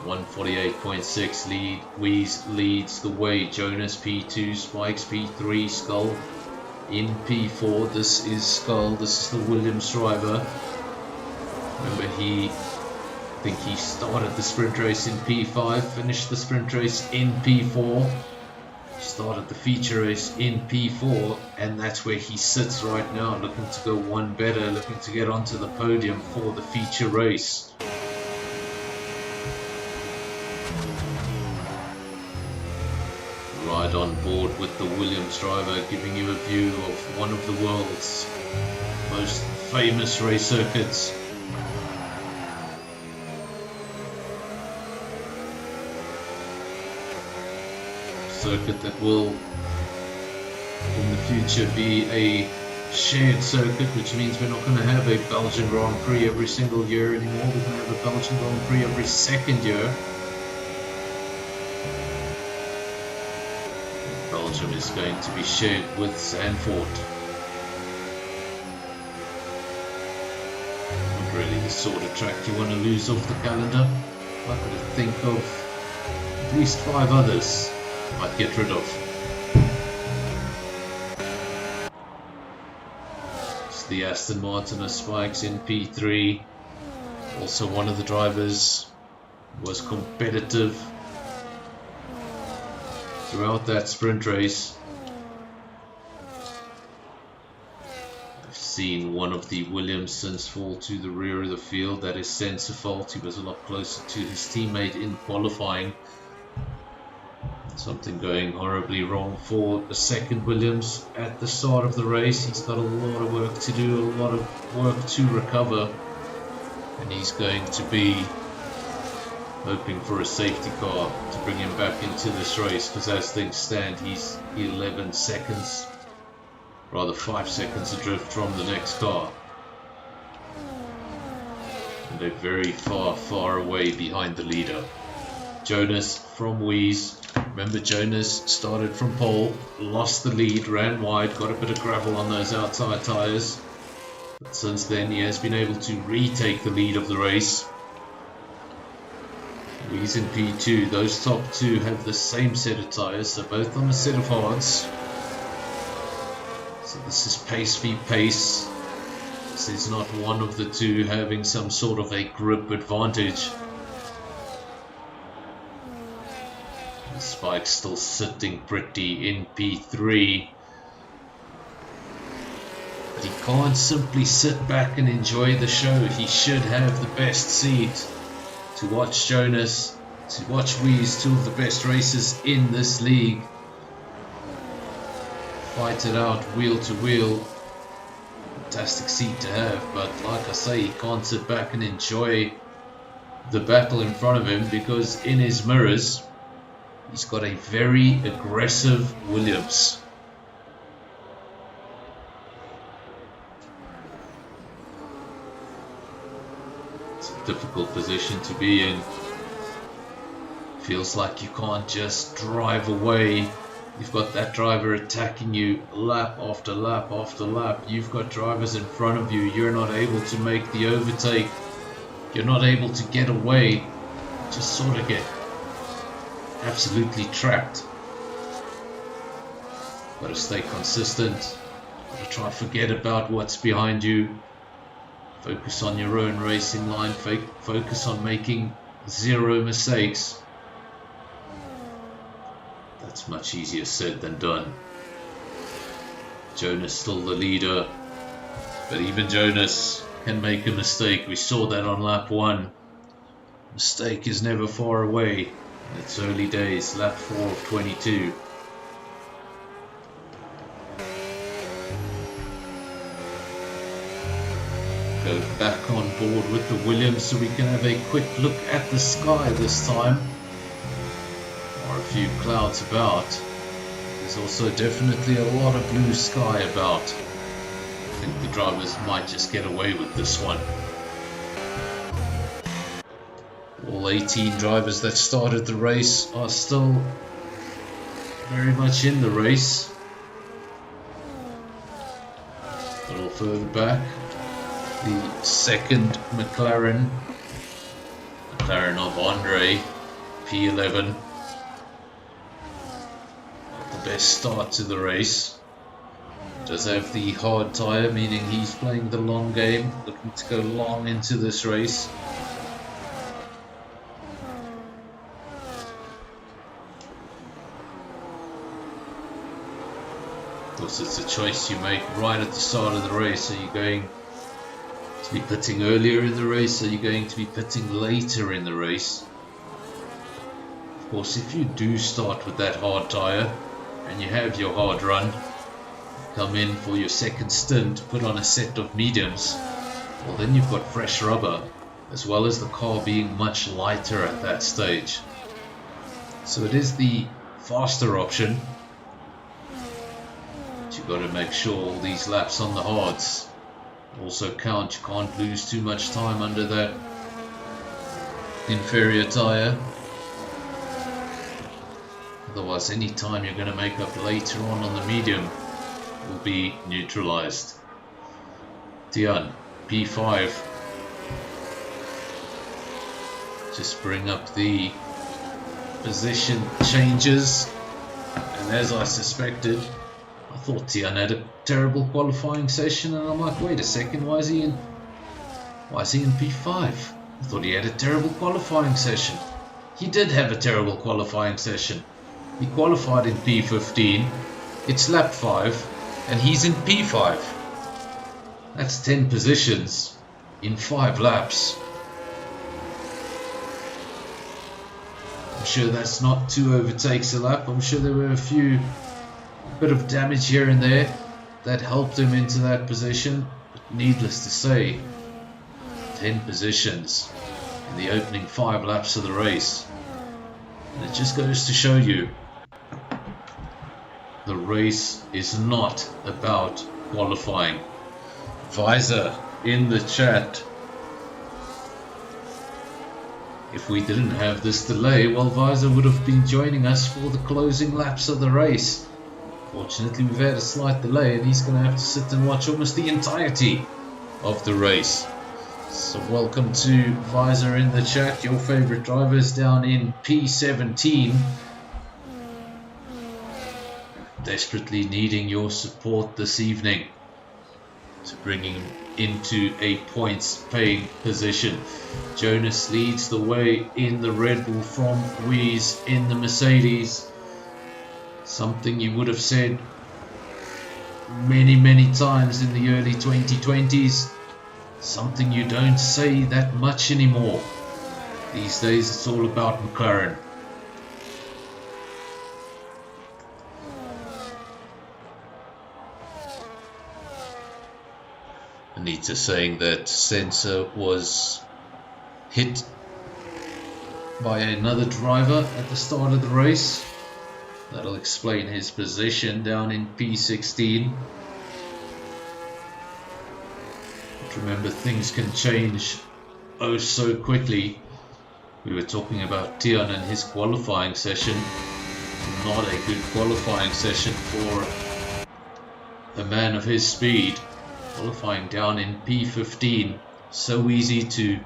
I: 148.6 lead. Wees leads the way. Jonas P2, Spikes P3, Skull in P4. This is Skull. This is the Williams driver. Remember, I think he started the sprint race in P5, finished the sprint race in P4, started the feature race in P4, and that's where he sits right now, looking to go one better, looking to get onto the podium for the feature race. Right on board with the Williams driver, giving you a view of one of the world's most famous race circuits. Circuit that will in the future be a shared circuit, which means we're not going to have a Belgian Grand Prix every single year anymore. We're going to have a Belgian Grand Prix every second year. Belgium is going to be shared with Zandvoort. Not really the sort of track you want to lose off the calendar. I could think of at least 5 others I might get rid of. It's the Aston Martin Spikes in P3. Also one of the drivers was competitive throughout that sprint race. I've seen one of the Williamsons fall to the rear of the field. That is Sen's fault. He was a lot closer to his teammate in qualifying. Something going horribly wrong for the second Williams at the start of the race. He's got a lot of work to do, a lot of work to recover, and he's going to be hoping for a safety car to bring him back into this race, because as things stand, he's 11 seconds, rather 5 seconds adrift from the next car, and they're very far away behind the leader. Jonas from Wies. Remember, Jonas started from pole, lost the lead, ran wide, got a bit of gravel on those outside tyres, but since then he has been able to retake the lead of the race. Wies in P2, those top two have the same set of tyres, so both on a set of hards. So this is pace v pace. This is not one of the two having some sort of a grip advantage. The Spike's still sitting pretty in P3. But he can't simply sit back and enjoy the show. He should have the best seat to watch Jonas, to watch Wies, two of the best racers in this league, fight it out wheel to wheel. Fantastic seat to have, but like I say, he can't sit back and enjoy the battle in front of him, because in his mirrors he's got a very aggressive Williams. It's a difficult position to be in. Feels like you can't just drive away. You've got that driver attacking you lap after lap after lap. You've got drivers in front of you. You're not able to make the overtake. You're not able to get away. You just sort of get absolutely trapped. Got to stay consistent. Got to try and forget about what's behind you. Focus on your own racing line. Focus on making 0 mistakes. That's much easier said than done. Jonas still the leader, but even Jonas can make a mistake. We saw that on lap 1. Mistake is never far away. It's early days, lap 4 of 22. Go back on board with the Williams so we can have a quick look at the sky this time. Or a few clouds about. There's also definitely a lot of blue sky about. I think the drivers might just get away with this one. All 18 drivers that started the race are still very much in the race. A little further back, the second McLaren of Andre, P11. Not the best start to the race. does have the hard tyre, meaning he's playing the long game, looking to go long into this race. Of course, it's a choice you make right at the start of the race. Are you going to be pitting earlier in the race? Are you going to be pitting later in the race? Of course, if you do start with that hard tyre and you have your hard run, come in for your second stint, put on a set of mediums, well then you've got fresh rubber, as well as the car being much lighter at that stage. So it is the faster option. But you've got to make sure all these laps on the hards also count. You can't lose too much time under that inferior tyre. Otherwise, any time you're going to make up later on the medium will be neutralized. Tian, P5. Just bring up the position changes, and as I suspected, I thought Tian had a terrible qualifying session, and I'm like, wait a second, why is he in P5? I thought he had a terrible qualifying session. He did have a terrible qualifying session. He qualified in P15, it's lap 5, and he's in P5. That's 10 positions in 5 laps. I'm sure that's not 2 overtakes a lap. I'm sure there were a bit of damage here and there that helped him into that position. But needless to say, 10 positions in the opening 5 laps of the race. And it just goes to show you, the race is not about qualifying. Visor in the chat. If we didn't have this delay, well, Visor would have been joining us for the closing laps of the race. Fortunately, we've had a slight delay, and he's going to have to sit and watch almost the entirety of the race. So welcome to Visor in the chat. Your favorite drivers down in P17. Desperately needing your support this evening to bring him into a points paying position. Jonas leads the way in the Red Bull from Weiss in the Mercedes. Something you would have said many times in the early 2020s. Something you don't say that much anymore. These days it's all about McLaren. Anita saying that Sensor was hit by another driver at the start of the race. That'll explain his position down in P16. But remember, things can change oh so quickly. We were talking about Tian and his qualifying session. Not a good qualifying session for a man of his speed. Qualifying down in P15, so easy to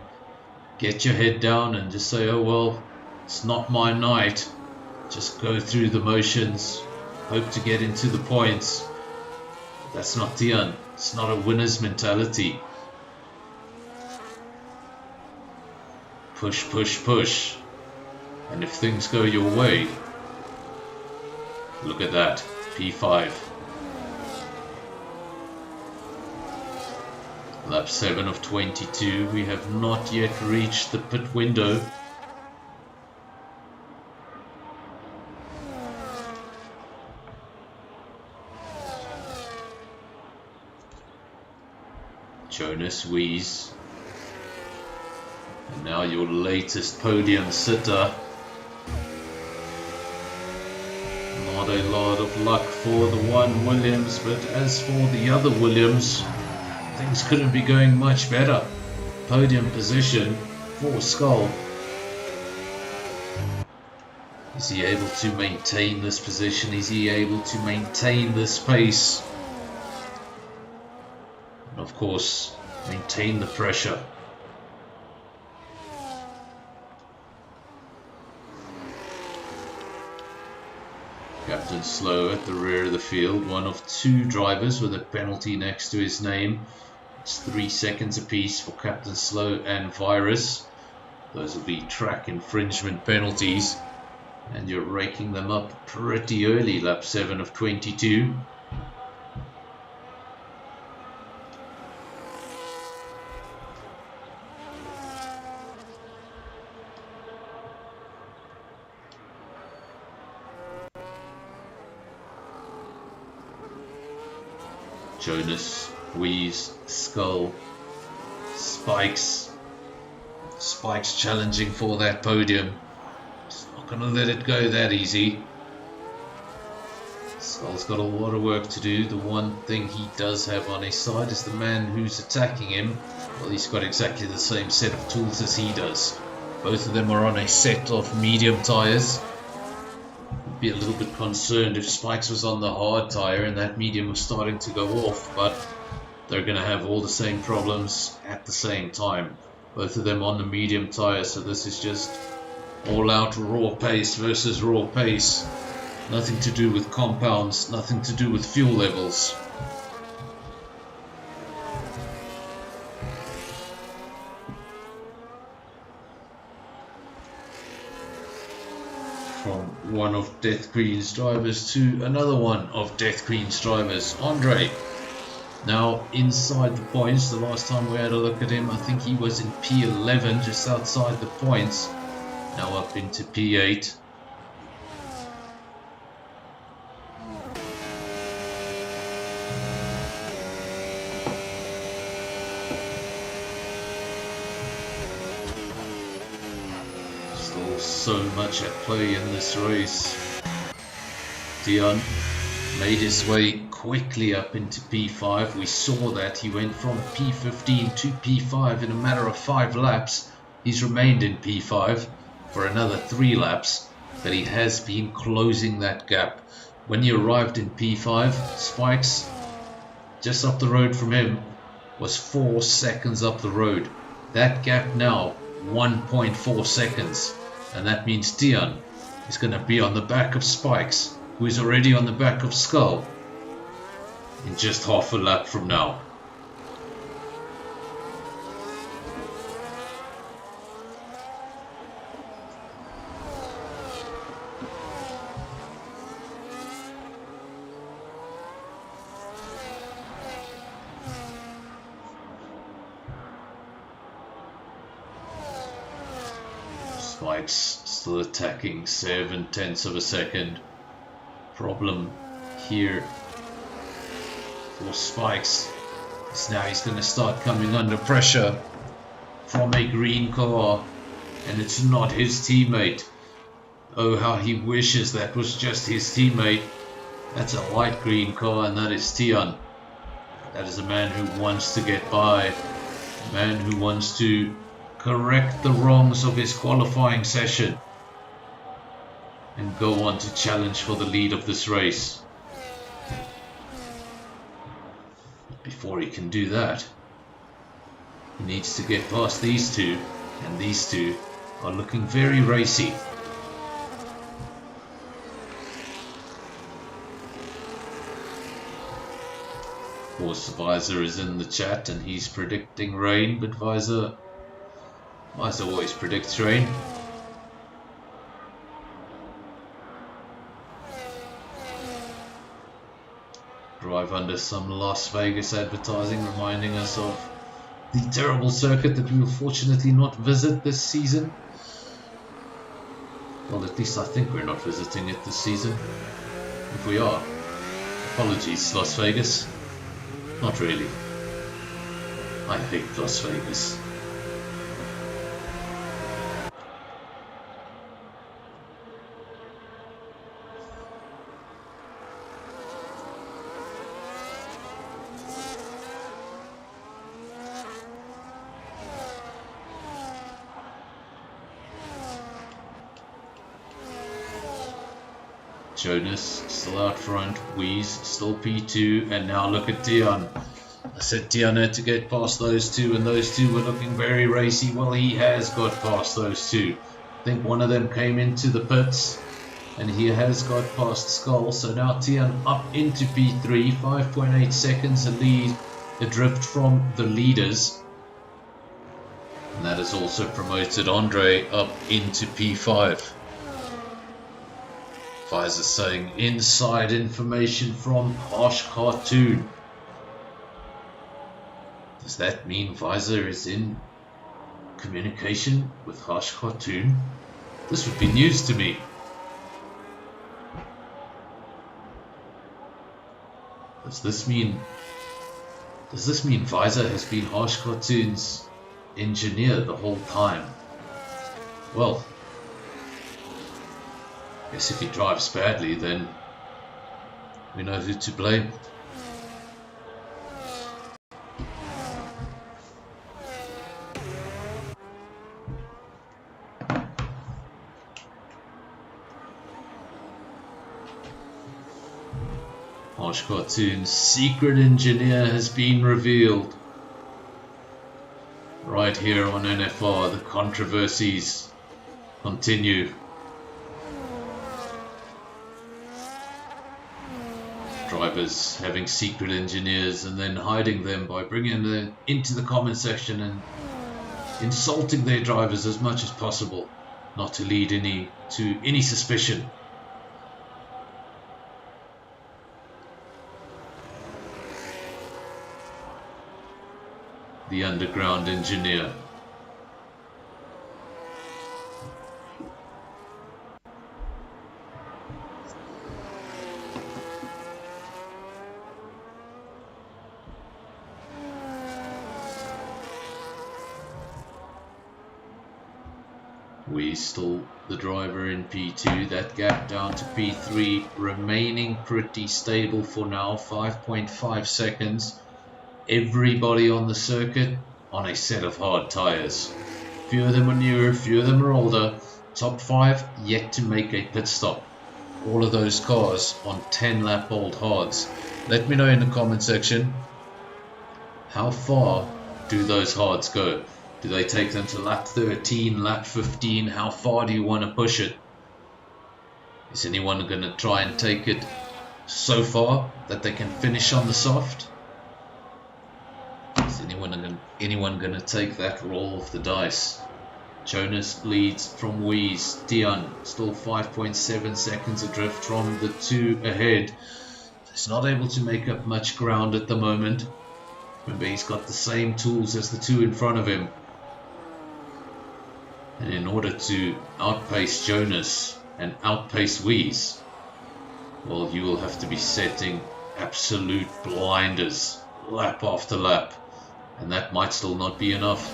I: get your head down and just say, oh well, it's not my night, just go through the motions, hope to get into the points. That's not Tian. It's not a winner's mentality. Push, and if things go your way, look at that, P5. Lap 7 of 22, we have not yet reached the pit window. Jonas Weiss. And now your latest podium sitter. Not a lot of luck for the one Williams, but as for the other Williams, things couldn't be going much better. Podium position for Skull. Is he able to maintain this position? Is he able to maintain this pace? And of course, maintain the pressure. Captain Slow at the rear of the field, one of two drivers with a penalty next to his name. It's 3 seconds apiece for Captain Slow and Virus. Those will be track infringement penalties, and you're raking them up pretty early, lap 7 of 22. Jonas, Wheeze, Skull, Spikes. Spikes challenging for that podium. He's not going to let it go that easy. Skull's got a lot of work to do. The one thing he does have on his side is the man who's attacking him. Well, he's got exactly the same set of tools as he does. Both of them are on a set of medium tyres. Be a little bit concerned if Spikes was on the hard tyre and that medium was starting to go off, but they're going to have all the same problems at the same time. Both of them on the medium tyre, so this is just all out raw pace versus raw pace. Nothing to do with compounds, nothing to do with fuel levels. From one of Death Queen's drivers to another one of Death Queen's drivers, Andre. Now inside the points, the last time we had a look at him, I think he was in P11, just outside the points. Now up into P8. So much at play in this race. Dion made his way quickly up into P5. We saw that he went from P15 to P5 in a matter of 5 laps. He's remained in P5 for another 3 laps, but he has been closing that gap. When he arrived in P5, Spikes, just up the road from him, was 4 seconds up the road. That gap now, 1.4 seconds. And that means Dion is going to be on the back of Spikes, who is already on the back of Skull, in just half a lap from now. Spikes still attacking 0.7 of a second. Problem here for Spikes is now he's going to start coming under pressure from a green car, and it's not his teammate. Oh, how he wishes that was just his teammate. That's a light green car, and that is Tion. That is a man who wants to get by, a man who wants to correct the wrongs of his qualifying session and go on to challenge for the lead of this race. But before he can do that, he needs to get past these two, and these two are looking very racy. Of course, Visor is in the chat and he's predicting rain, but Visor always predicts rain. Drive under some Las Vegas advertising, reminding us of the terrible circuit that we will fortunately not visit this season. Well, at least I think we're not visiting it this season. If we are, apologies, Las Vegas. Not really. I hate Las Vegas. Jonas still out front, Wheeze still P2, and now look at Dion. I said Dion had to get past those two, and those two were looking very racy. Well, he has got past those two. I think one of them came into the pits and he has got past Skull. So now Tian up into P3, 5.8 seconds a lead, adrift from the leaders. And that has also promoted Andre up into P5. Pfizer saying inside information from Harsh Cartoon. Does that mean Pfizer is in communication with Harsh Cartoon? This would be news to me. Does this mean Pfizer has been Harsh Cartoon's engineer the whole time? Well, I guess if he drives badly, then we know who to blame. Harsh Cartoon's secret engineer has been revealed. Right here on NFR, the controversies continue. Drivers having secret engineers and then hiding them by bringing them into the comment section and insulting their drivers as much as possible, not to lead to any suspicion. The underground engineer. We still the driver in P2, that gap down to P3 remaining pretty stable for now, 5.5 seconds. Everybody on the circuit on a set of hard tyres. Few of them are newer, few of them are older. Top 5 yet to make a pit stop. All of those cars on 10 lap old hards. Let me know in the comment section, how far do those hards go? Do they take them to lap 13, lap 15? How far do you want to push it? Is anyone going to try and take it so far that they can finish on the soft? Is anyone going to take that roll of the dice? Jonas leads from Wheeze. Dion still 5.7 seconds adrift from the two ahead. He's not able to make up much ground at the moment. Remember, he's got the same tools as the two in front of him. And in order to outpace Jonas and outpace Wheeze, well, you will have to be setting absolute blinders lap after lap. And that might still not be enough.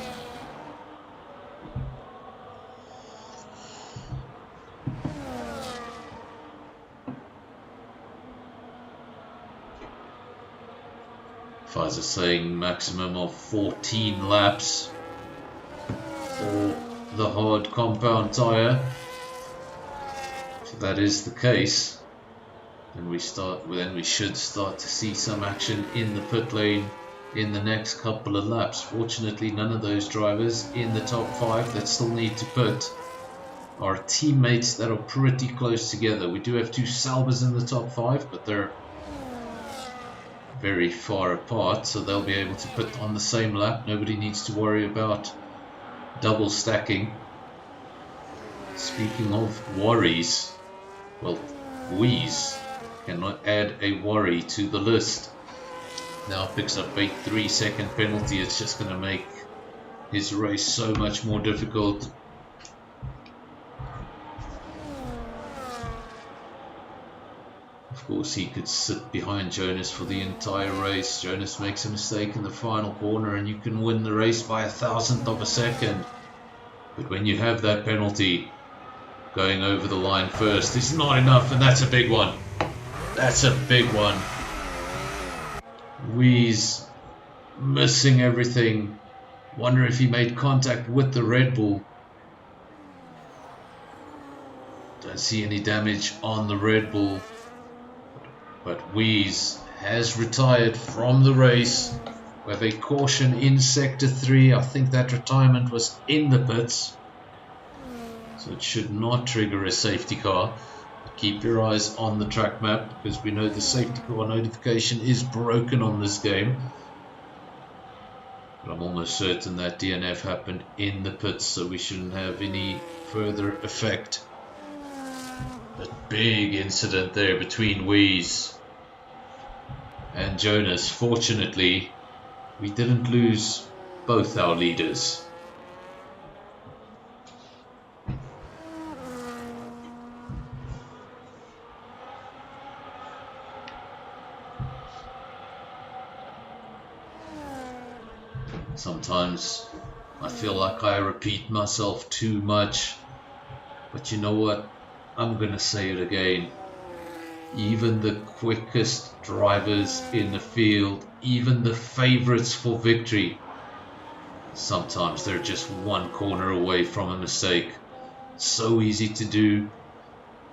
I: Pfizer saying maximum of 14 laps for the hard compound tyre. If that is the case, then we should start to see some action in the pit lane in the next couple of laps. Fortunately, none of those drivers in the top 5 that still need to pit are teammates that are pretty close together. We do have 2 Salbers in the top 5, but they're very far apart, so they'll be able to pit on the same lap. Nobody needs to worry about double stacking. Speaking of worries, well, Wheeze cannot add a worry to the list. Now picks up a 3-second penalty. It's just going to make his race so much more difficult. Of course, he could sit behind Jonas for the entire race. Jonas makes a mistake in the final corner and you can win the race by 1,000th of a second. But when you have that penalty, going over the line first is not enough, and that's a big one. That's a big one. Wheeze missing everything. Wonder if he made contact with the Red Bull. Don't see any damage on the Red Bull. But Wheeze has retired from the race with a caution in Sector 3. I think that retirement was in the pits, so it should not trigger a safety car. keep your eyes on the track map, because we know the safety car notification is broken on this game. But I'm almost certain that DNF happened in the pits, so we shouldn't have any further effect. A big incident there between Wheeze and Jonas. Fortunately, we didn't lose both our leaders. Sometimes I feel like I repeat myself too much, but you know what? I'm gonna say it again. Even the quickest drivers in the field, even the favorites for victory, sometimes they're just one corner away from a mistake. So easy to do.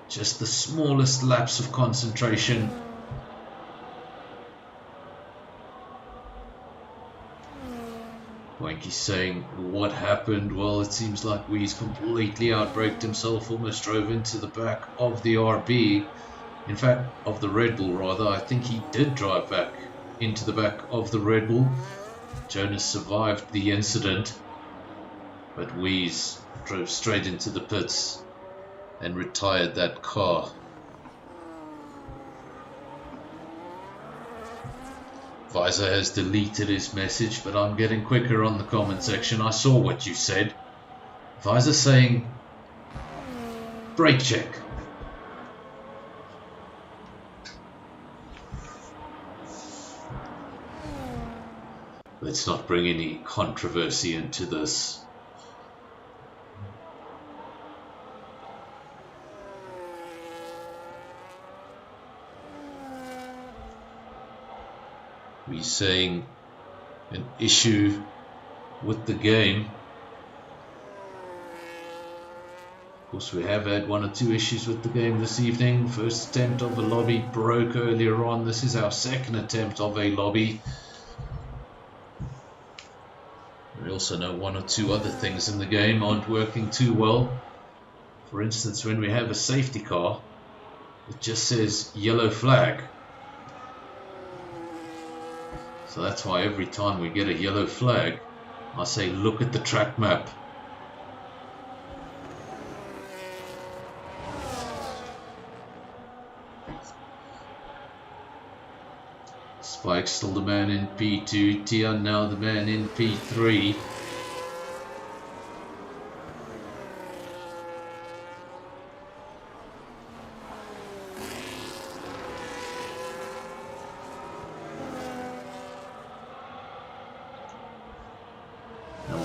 I: Just the smallest lapse of concentration. Wanky's saying, what happened? Well, it seems like Wee's completely outbraked himself, almost drove into the back of the RB. In fact, of the Red Bull rather. I think he did drive back into the back of the Red Bull. Jonas survived the incident, but Wee's drove straight into the pits and retired that car. Visor has deleted his message, but I'm getting quicker on the comment section. I saw what you said. Visor saying, brake check. Let's not bring any controversy into this. We're saying an issue with the game. Of course, we have had one or two issues with the game this evening. First attempt of a lobby broke earlier on. This is our second attempt of a lobby. We also know one or two other things in the game aren't working too well. For instance, when we have a safety car, it just says yellow flag. So that's why every time we get a yellow flag, I say look at the track map. Spike still the man in P2, Tian now the man in P3.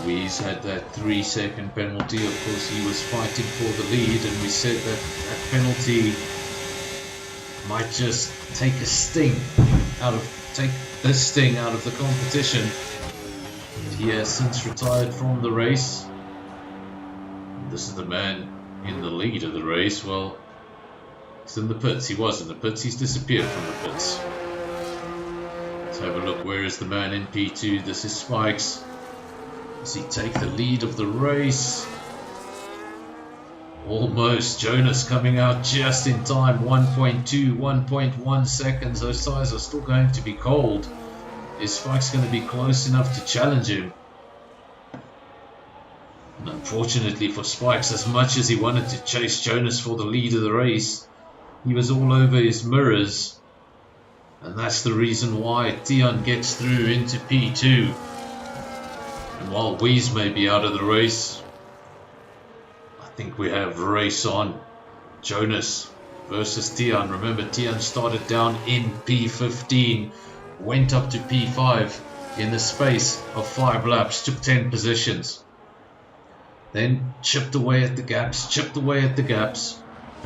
I: Weeze had that 3-second penalty. Of course, he was fighting for the lead, and we said that that penalty might just take this sting out of the competition. He has since retired from the race. This is the man in the lead of the race. Well, he's in the pits. He was in the pits. He's disappeared from the pits. Let's have a look. Where is the man in P2? This is Spikes. Does he take the lead of the race? Almost. Jonas coming out just in time. 1.2, 1.1 seconds. Those tires are still going to be cold. Is Spikes going to be close enough to challenge him? And unfortunately for Spikes, as much as he wanted to chase Jonas for the lead of the race, he was all over his mirrors. And that's the reason why Tian gets through into P2. And while Weeze may be out of the race, I think we have race on. Jonas versus Tian. Remember, Tian started down in P15, went up to P5 in the space of 5 laps, took 10 positions. Then chipped away at the gaps,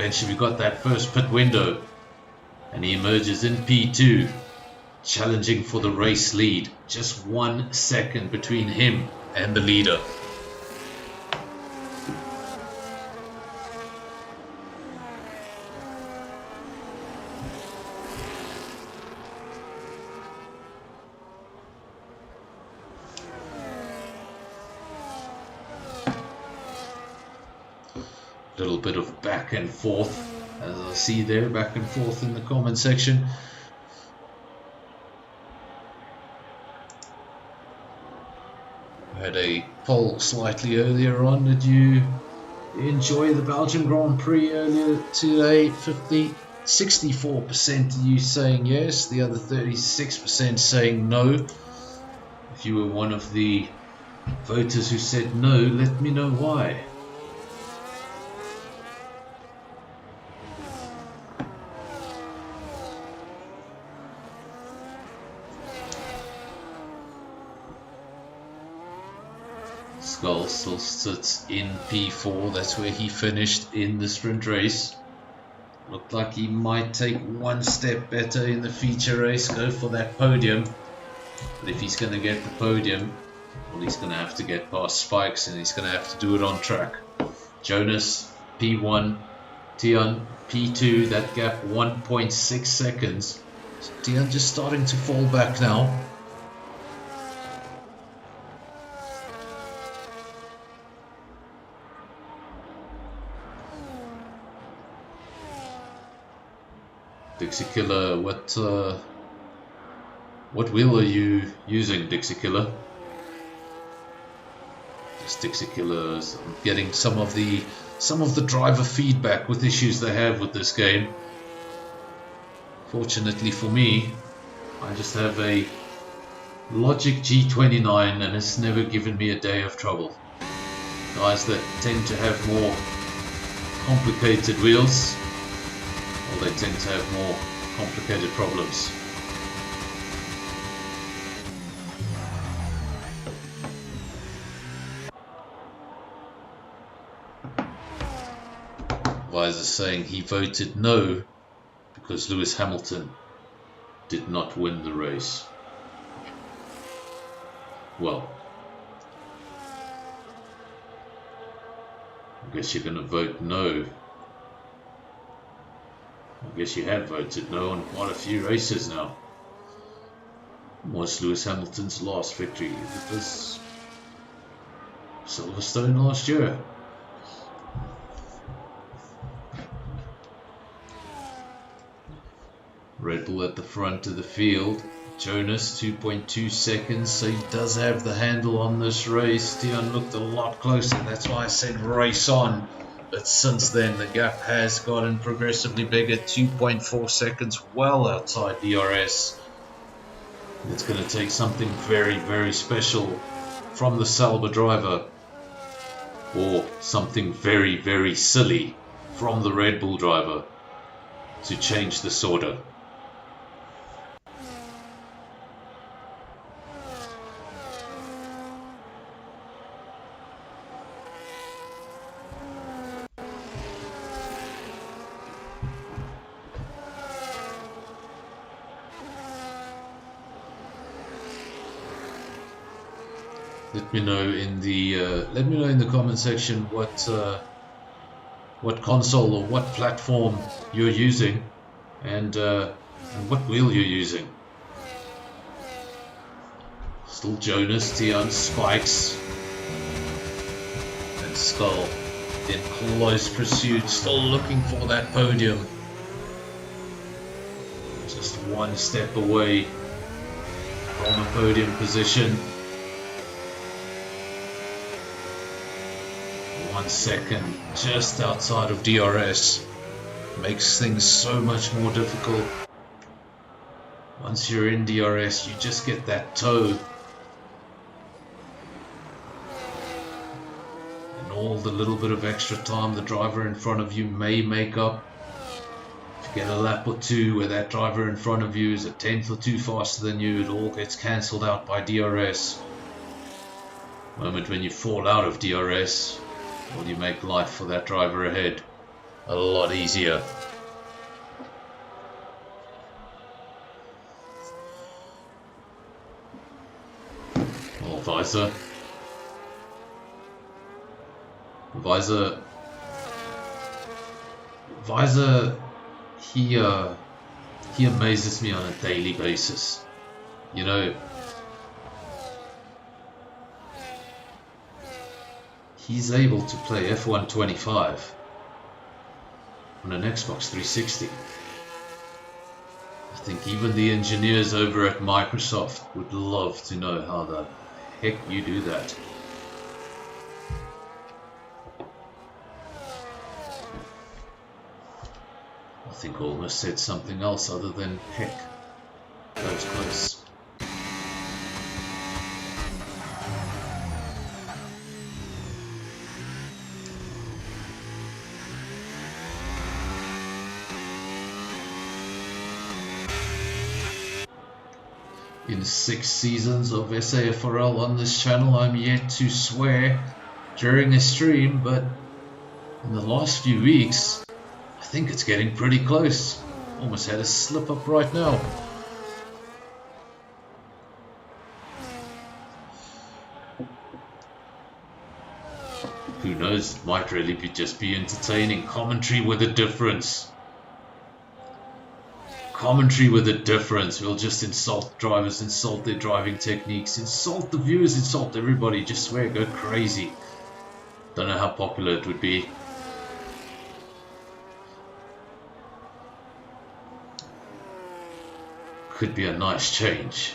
I: Eventually we got that first pit window, and he emerges in P2. Challenging for the race lead. Just 1 second between him and the leader. Little bit of back and forth as I see there, back and forth in the comment section. I had a poll slightly earlier on. Did you enjoy the Belgian Grand Prix earlier today? 64% of you saying yes, the other 36% saying no. If you were one of the voters who said no, let me know why. Skull still sits in P4, that's where he finished in the sprint race. Looked like he might take one step better in the feature race, go for that podium. But if he's going to get the podium, well, he's going to have to get past Spikes, and he's going to have to do it on track. Jonas P1, Tian P2, that gap 1.6 seconds. So Tian just starting to fall back now. Dixie Killer, what wheel are you using, Dixie Killer? Just Dixie Killers. I'm getting some of the driver feedback with issues they have with this game. Fortunately for me, I just have a Logic G29 and it's never given me a day of trouble. Guys that tend to have more complicated wheels, well, they tend to have more complicated problems. Visor saying he voted no because Lewis Hamilton did not win the race. Well, I guess you're going to vote no. I guess you have voted no on quite a few races now. Was Lewis Hamilton's last victory? It was Silverstone last year. Red Bull at the front of the field. Jonas 2.2 seconds, so he does have the handle on this race. Dion looked a lot closer, that's why I said race on. But since then the gap has gotten progressively bigger, 2.4 seconds, well outside DRS. It's going to take something very, very special from the Sauber driver, or something very, very silly from the Red Bull driver to change this order. Let me know in the comment section what console or what platform you're using, and what wheel you're using. Still Jonas, Tian, Spikes, and Skull in close pursuit, still looking for that podium. Just one step away from a podium position. 1 second just outside of DRS makes things so much more difficult. Once you're in DRS, you just get that toe, and all the little bit of extra time the driver in front of you may make up. If you get a lap or two where that driver in front of you is a tenth or two faster than you, it all gets cancelled out by DRS. The moment when you fall out of DRS, well, you make life for that driver ahead a lot easier. Oh, Visor, he amazes me on a daily basis. You know, he's able to play F125 on an Xbox 360. I think even the engineers over at Microsoft would love to know how the heck you do that. I think I almost said something else other than heck. That was close. In 6 seasons of SAFRL on this channel, I'm yet to swear during a stream, but in the last few weeks, I think it's getting pretty close. Almost had a slip up right now. Who knows, it might really just be entertaining. Commentary with a difference. Commentary with a difference. We'll just insult drivers, insult their driving techniques, insult the viewers, insult everybody. Just swear, go crazy. Don't know how popular it would be. Could be a nice change.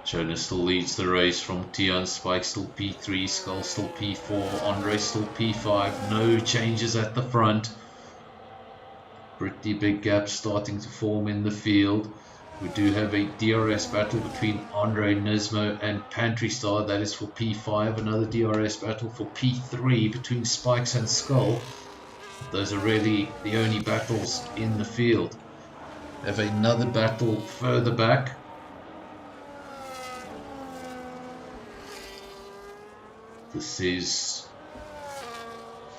I: Jonas still leads the race from Tian, Spike still P3, Skull still P4, Andre still P5, no changes at the front. Pretty big gap starting to form in the field. We do have a DRS battle between Andre, Nismo and Pantry Star, that is for P5. Another DRS battle for P3 between Spikes and Skull. Those are really the only battles in the field. Have another battle further back. This is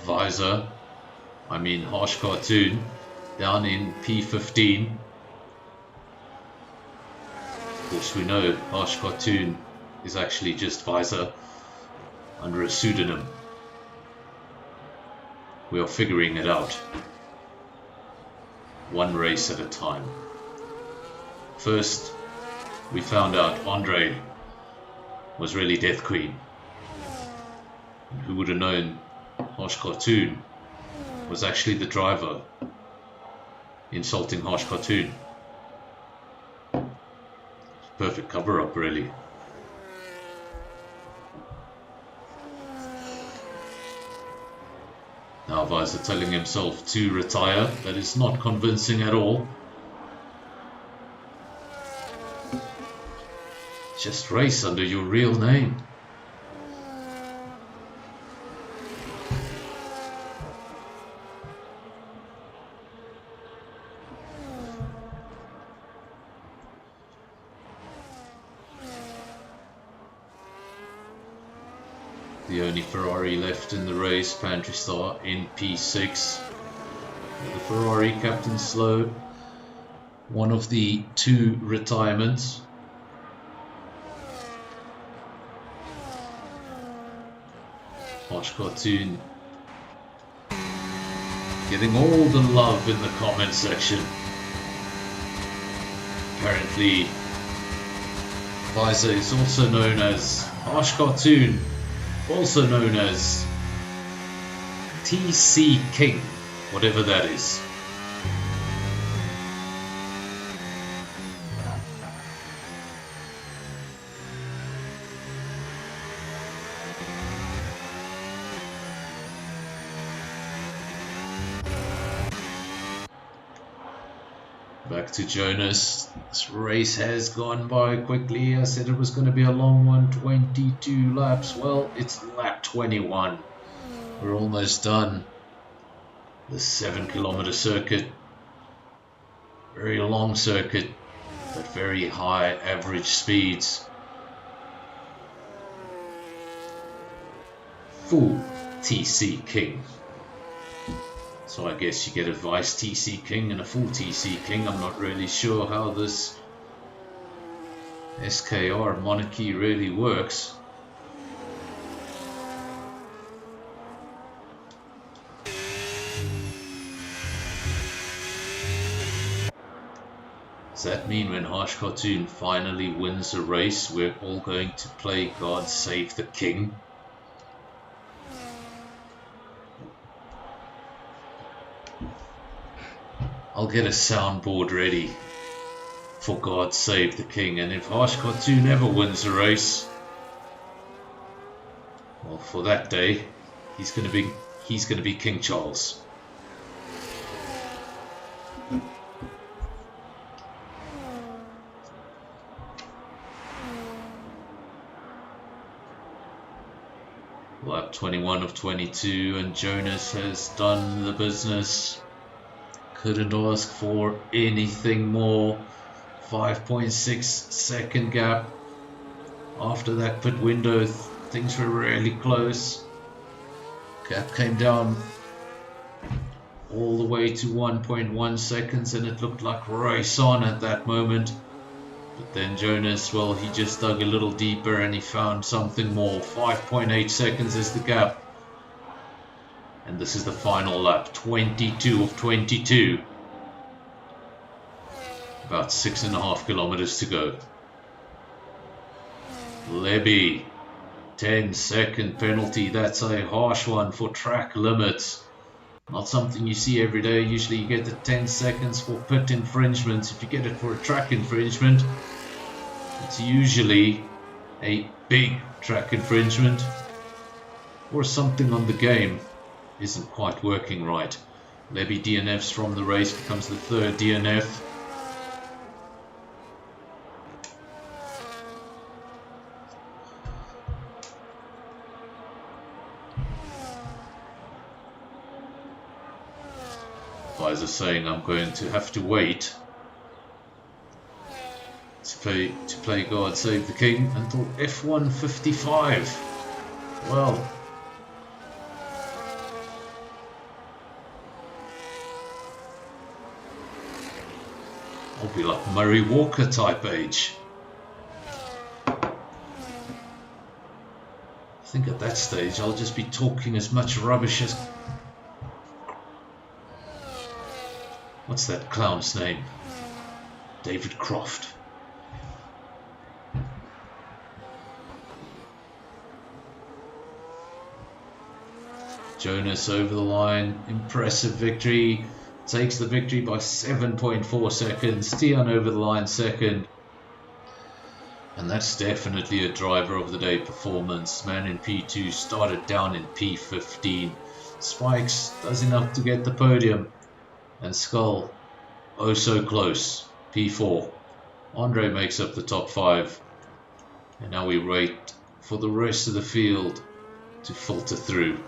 I: Harsh Cartoon, down in P15. Of course we know Harsh Cartoon is actually just Visor under a pseudonym. We are figuring it out, one race at a time. First, we found out Andre was really Death Queen. Who would have known Harsh Cartoon was actually the driver insulting Harsh Cartoon? Perfect cover up, really. Now Visor telling himself to retire. That is not convincing at all. Just race under your real name. The only Ferrari left in the race, Pantry Star in P6. The Ferrari Captain Slow, one of the 2 retirements. Harsh Cartoon getting all the love in the comment section. Apparently, Visor is also known as Harsh Cartoon, also known as TC King, whatever that is. Back to Jonas. This race has gone by quickly. I said it was going to be a long one, 22 laps. Well, it's lap 21. We're almost done. The 7-kilometer circuit. Very long circuit, but very high average speeds. Full TC King. So I guess you get a Vice TC King and a full TC King. I'm not really sure how this SKR monarchy really works. Does that mean when Harsh Cartoon finally wins a race, we're all going to play God Save the King? I'll get a soundboard ready for God Save the King, and if Harsh Cartoon ever wins a race, well, for that day, he's gonna be King Charles. Lap 21 of 22, and Jonas has done the business. Couldn't ask for anything more. 5.6 second gap. After that pit window, things were really close. Gap came down all the way to 1.1 seconds, and it looked like race on at that moment. But then Jonas, well, he just dug a little deeper and he found something more. 5.8 seconds is the gap. And this is the final lap, 22 of 22. About 6.5 kilometers to go. Levy, 10-second penalty. That's a harsh one for track limits. Not something you see every day. Usually you get the 10 seconds for pit infringements. If you get it for a track infringement, it's usually a big track infringement or something on the game isn't quite working right. Levy DNFs from the race, becomes the third DNF. Advisor saying I'm going to have to wait to play God Save the King until F125. Well, I'll be like Murray Walker type age. I think at that stage I'll just be talking as much rubbish as... What's that clown's name? David Croft. Jonas over the line, impressive victory, takes the victory by 7.4 seconds. Tian over the line second. And that's definitely a driver of the day performance. Man in P2 started down in P15. Spikes does enough to get the podium. And Skull, oh so close, P4. Andre makes up the top 5. And now we wait for the rest of the field to filter through.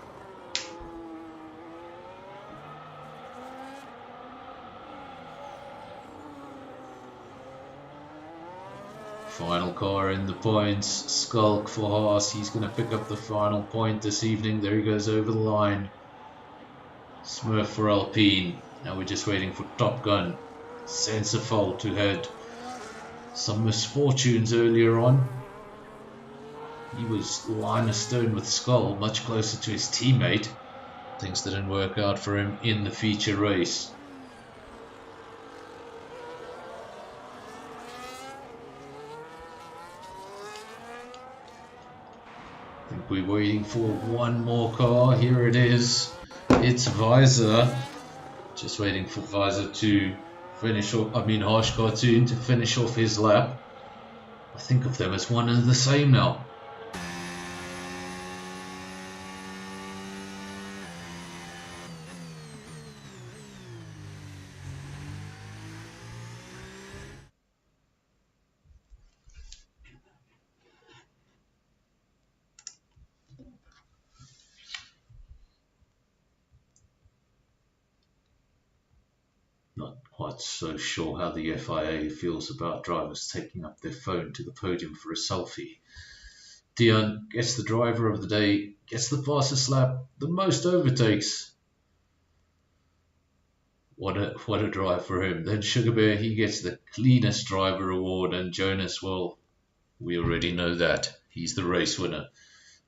I: Final car in the points, Skulk for Haas. He's going to pick up the final point this evening. There he goes over the line. Smurf for Alpine. Now we're just waiting for Top Gun Sensifold, who had some misfortunes earlier on. He was line astern with Skull, much closer to his teammate. Things didn't work out for him in the feature race. I think we're waiting for one more car. Here it is. It's Visor. Just waiting for Visor to finish off, Harsh Cartoon to finish off his lap. I think of them as one and the same now. Not quite so sure how the FIA feels about drivers taking up their phone to the podium for a selfie. Dion gets the driver of the day, gets the fastest lap, the most overtakes. What a drive for him. Then Sugar Bear, he gets the cleanest driver award, and Jonas, well, we already know that. He's the race winner.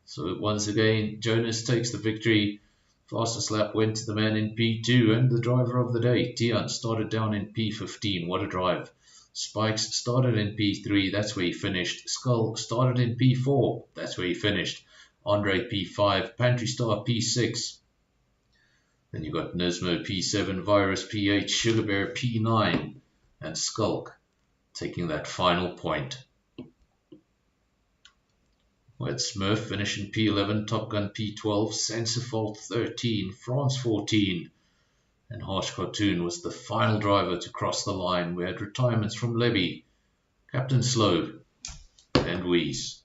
I: So once again, Jonas takes the victory. Fastest lap went to the man in P2, and the driver of the day, Tian, started down in P15. What a drive. Spikes started in P3, that's where he finished. Skull started in P4, that's where he finished. Andre P5, Pantry Star P6. Then you got Nismo P7, Virus P8, Sugar Bear P9, and Skulk taking that final point. We had Smurf finishing P11, Top Gun P12, Sensifault 13, France 14, and Harsh Cartoon was the final driver to cross the line. We had retirements from Levy, Captain Slow, and Wheeze.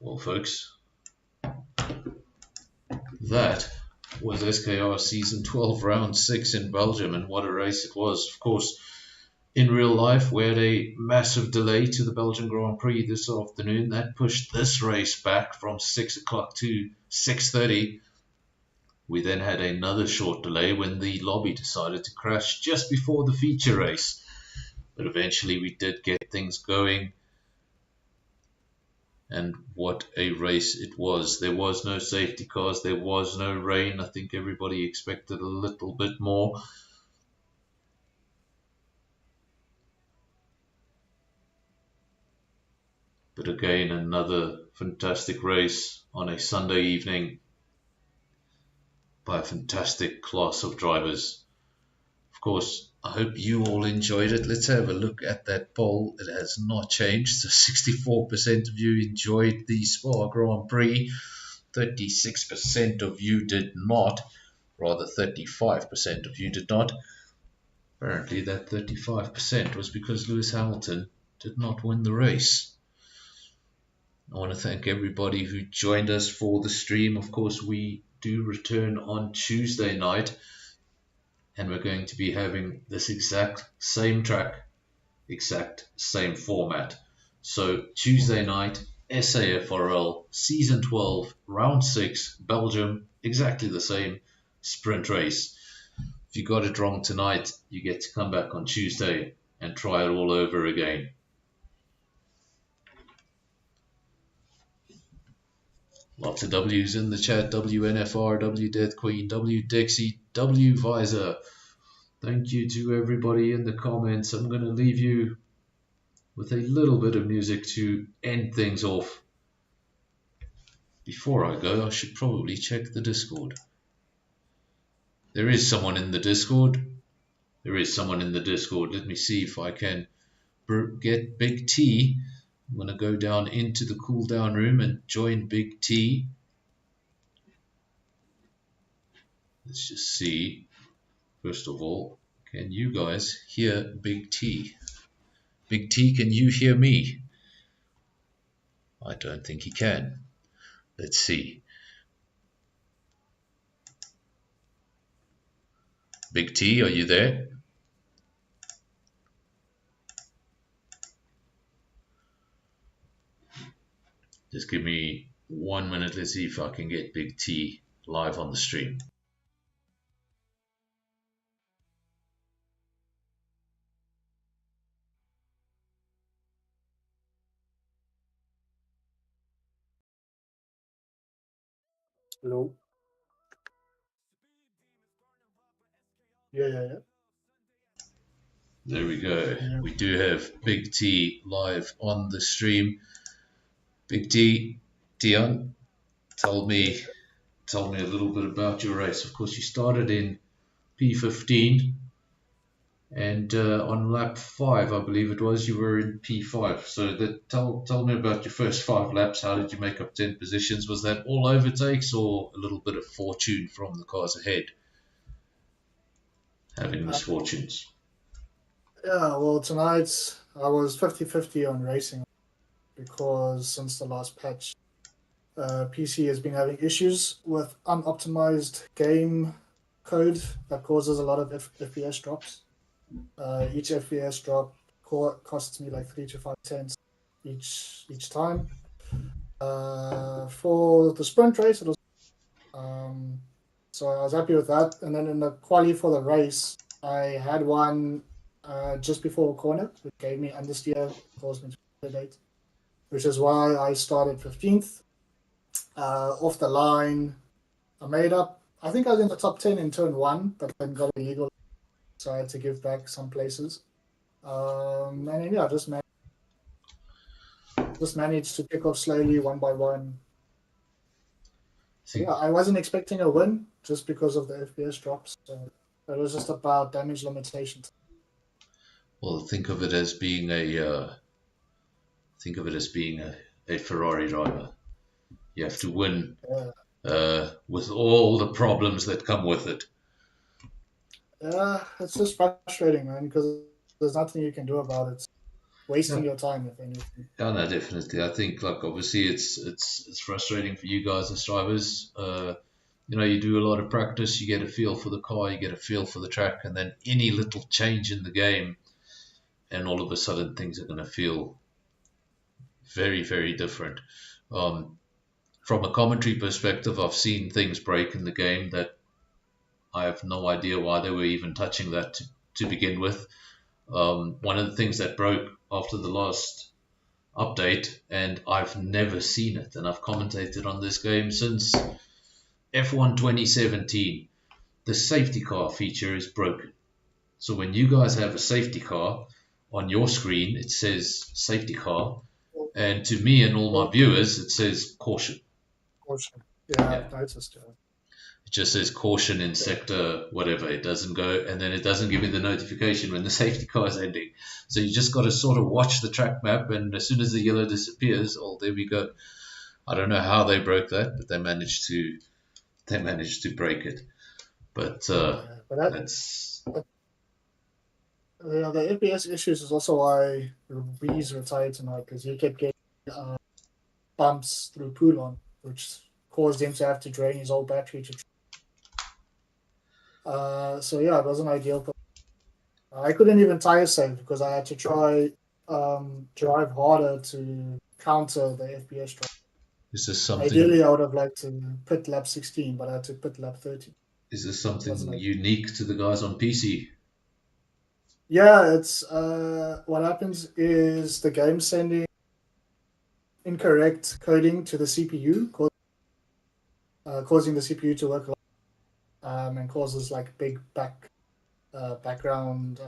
I: Well, folks, that was SKR Season 12, Round 6 in Belgium, and what a race it was. Of course, in real life, we had a massive delay to the Belgian Grand Prix this afternoon. That pushed this race back from 6 o'clock to 6:30. We then had another short delay when the lobby decided to crash just before the feature race. But eventually we did get things going. And what a race it was. There was no safety cars, there was no rain. I think everybody expected a little bit more. But again, another fantastic race on a Sunday evening by a fantastic class of drivers. Of course, I hope you all enjoyed it. Let's have a look at that poll. It has not changed. So 64% of you enjoyed the Spa Grand Prix. 36% of you did not. Rather, 35% of you did not. Apparently, that 35% was because Lewis Hamilton did not win the race. I want to thank everybody who joined us for the stream. Of course, we do return on Tuesday night, and we're going to be having this exact same track, exact same format. So Tuesday night, SAFRL, Season 12, Round 6, Belgium, exactly the same sprint race. If you got it wrong tonight, you get to come back on Tuesday and try it all over again. Lots of W's in the chat. WNFR, W Death Queen, W Dixie, W Visor. Thank you to everybody in the comments. I'm going to leave you with a little bit of music to end things off. Before I go, I should probably check the Discord. There is someone in the Discord. There is someone in the Discord. Let me see if I can get Big T. I'm going to go down into the cool down room and join Big T. Let's just see. First of all, can you guys hear Big T? Big T, can you hear me? I don't think he can. Let's see. Big T, are you there? Just give me 1 minute. Let's see if I can get Big T live on the stream.
D: Hello. Yeah.
I: There we go. Yeah. We do have Big T live on the stream. Big T, Dion, tell me a little bit about your race. Of course, you started in P15, and on lap 5, I believe it was, you were in P5. So tell me about your first 5 laps. How did you make up 10 positions? Was that all overtakes or a little bit of fortune from the cars ahead? Having misfortunes.
D: Yeah, well, tonight I was 50-50 on racing because since the last patch, PC has been having issues with unoptimized game code that causes a lot of FPS drops. Each FPS drop costs me like 3 to 5 cents each time. For the sprint race, it was so I was happy with that. And then in the quali for the race, I had one just before a corner, which gave me understeer, caused me to late, which is why I started 15th. Off the line, I made up I think I was in the top 10 in turn 1, but then got illegal, so I had to give back some places. And then, yeah, just managed to pick off slowly, one by one. So, yeah, I wasn't expecting a win just because of the FPS drops. So it was just about damage limitations.
I: Well, think of it as being a Ferrari driver. You have to win with all the problems that come with it.
D: Yeah, it's just frustrating, man, because there's nothing you can do about it. Wasting your time, if anything.
I: Yeah, no, definitely. I think, like, obviously, it's frustrating for you guys as drivers. You do a lot of practice, you get a feel for the car, you get a feel for the track, and then any little change in the game, and all of a sudden things are going to feel very, very different. From a commentary perspective, I've seen things break in the game that I have no idea why they were even touching that to begin with. One of the things that broke after the last update, and I've never seen it, and I've commentated on this game since F1 2017, the safety car feature is broken. So when you guys have a safety car on your screen, it says safety car, and to me and all my viewers, it says caution.
D: Caution. Yeah, I've noticed.
I: It just says caution in sector whatever. It doesn't go, and then it doesn't give me the notification when the safety car is ending. So you just got to sort of watch the track map, and as soon as the yellow disappears, oh, there we go. I don't know how they broke that, but they managed to break it. But that's
D: the FPS issues is also why Reese retired tonight, because he kept getting bumps through Poulon, which caused him to have to drain his whole battery to. So yeah, it wasn't ideal. I couldn't even tire save because I had to try drive harder to counter the FPS drop.
I: Is this something?
D: Ideally, I would have liked to pit lap 16, but I had to pit lap 30.
I: Is this something unique to the guys on PC?
D: Yeah, it's what happens is the game sending incorrect coding to the CPU, causing the CPU to work and causes like big background.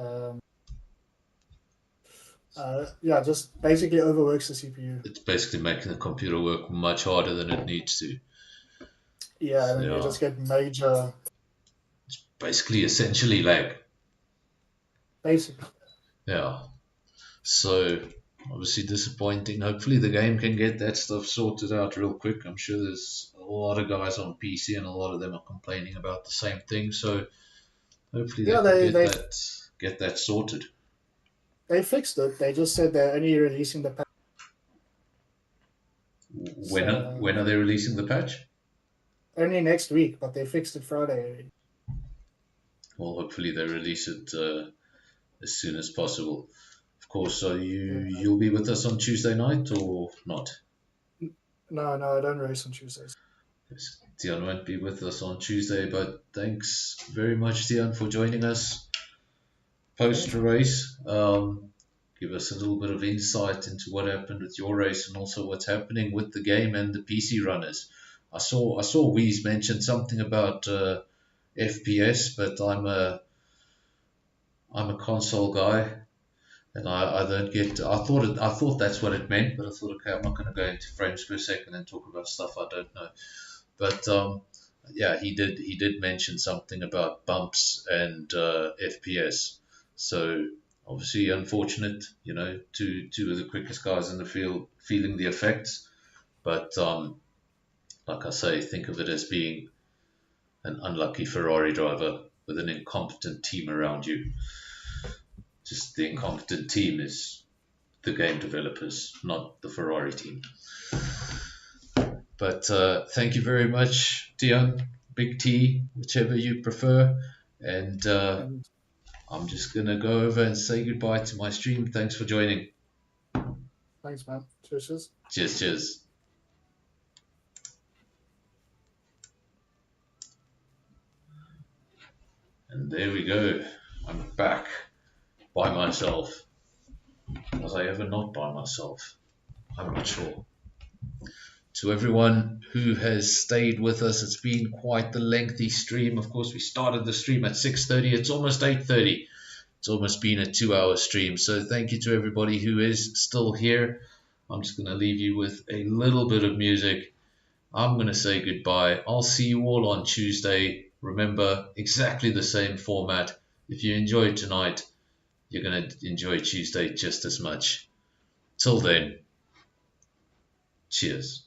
D: Just basically overworks the CPU.
I: It's basically making the computer work much harder than it needs to.
D: Yeah, and then you just get major.
I: It's basically essentially lag.
D: Basically.
I: Yeah. So obviously disappointing. Hopefully the game can get that stuff sorted out real quick. I'm sure there's a lot of guys on PC and a lot of them are complaining about the same thing. So hopefully they get that sorted.
D: They fixed it. They just said they're only releasing the patch.
I: When are they releasing the patch?
D: Only next week, but they fixed it Friday already.
I: Well, hopefully they release it as soon as possible. Of course, so you'll be with us on Tuesday night or not?
D: No, I don't race on Tuesdays.
I: Yes, Dion won't be with us on Tuesday, but thanks very much, Dion, for joining us post-race. Give us a little bit of insight into what happened with your race and also what's happening with the game and the PC runners. I saw Weez mention something about FPS, but I'm a console guy, and I don't get. I thought that's what it meant, but I thought, okay, I'm not going to go into frames per second and talk about stuff I don't know. But yeah, he did mention something about bumps and FPS. So obviously unfortunate, two of the quickest guys in the field feeling the effects. But like I say, think of it as being an unlucky Ferrari driver with an incompetent team around you. Just the incompetent team is the game developers, not the Ferrari team. But thank you very much, Dion, Big T, whichever you prefer. And I'm just going to go over and say goodbye to my stream. Thanks for joining.
D: Thanks, man. Cheers.
I: Cheers. And there we go. I'm back by myself. Was I ever not by myself? I'm not sure. To everyone who has stayed with us, it's been quite the lengthy stream. Of course, we started the stream at 6:30. It's almost 8:30. It's almost been a 2-hour stream. So thank you to everybody who is still here. I'm just going to leave you with a little bit of music. I'm going to say goodbye. I'll see you all on Tuesday. Remember, exactly the same format. If you enjoyed tonight, you're going to enjoy Tuesday just as much. Till then, cheers.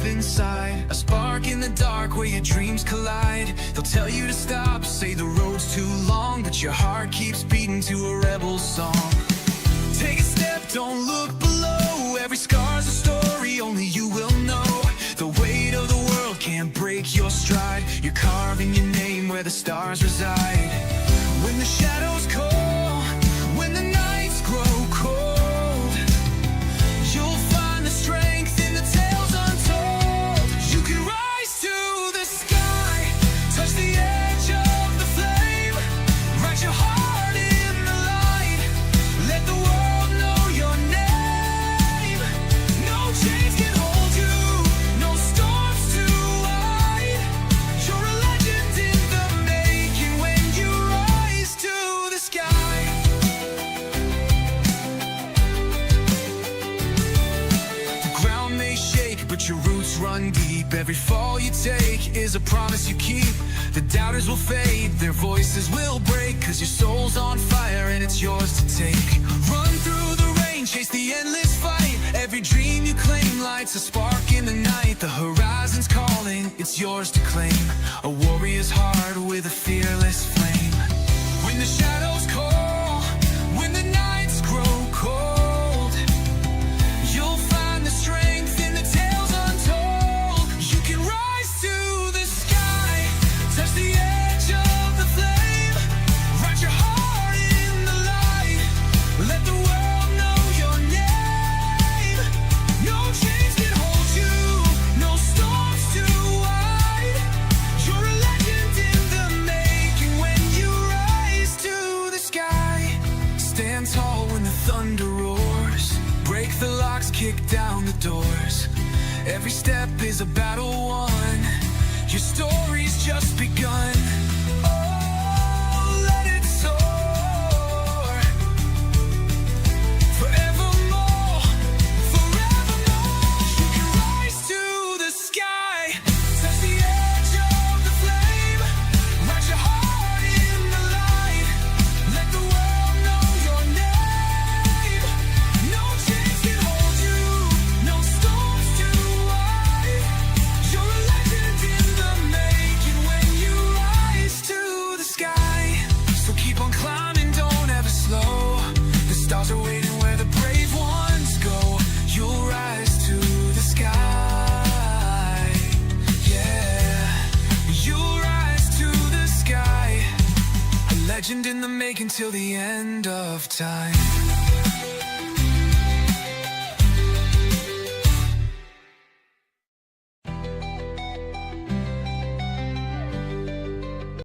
F: Inside, a spark in the dark where your dreams collide. They'll tell you to stop, say the road's too long, but your heart keeps beating to a rebel song. Take a step, don't look below. Every scar's a story, only you will know. The weight of the world can't break your stride. You're carving your name where the stars reside. When the shadows call, when the nights grow cold, you'll find the strength in the tales untold. You can rise to the sky, touch the edge of the flame, write your heart in the light, let the world know your name. No chains can hold you, no storms too wide. You're a legend in the making when you rise to the sky. The ground may shake, but your roots run deep. Every fall you take is a promise you keep. The doubters will fade, their voices will break, 'cause your soul's on fire and it's yours to take. Run through the rain, chase the endless fight. Every dream you claim lights a spark in the night. The horizon's calling, it's yours to claim. A warrior's heart with a fearless flame. When the shadows call, when the nights grow cold, you'll find the strength in the tales untold. You can rise to the sky, touch the edge of the flame, write your heart in the light, let the world know your name. No chains can hold you, no storms too wide. You're a legend in the making when you rise to the sky. Stand tall when the thunder roars, break the locks, kick down the doors. Every step is a battle won, your story's just begun. Oh, let it soar, forevermore, forevermore. You can rise to the sky, touch the edge of the flame, write your heart in the light, let the world know your name. No chains can hold you, no storms too wide. You're a legend in the making when you rise to the sky. So keep on climbing, don't ever slow. The stars are waiting where the brave ones go. You'll rise to the sky. Yeah, you'll rise to the sky. A legend in the making till the end of time.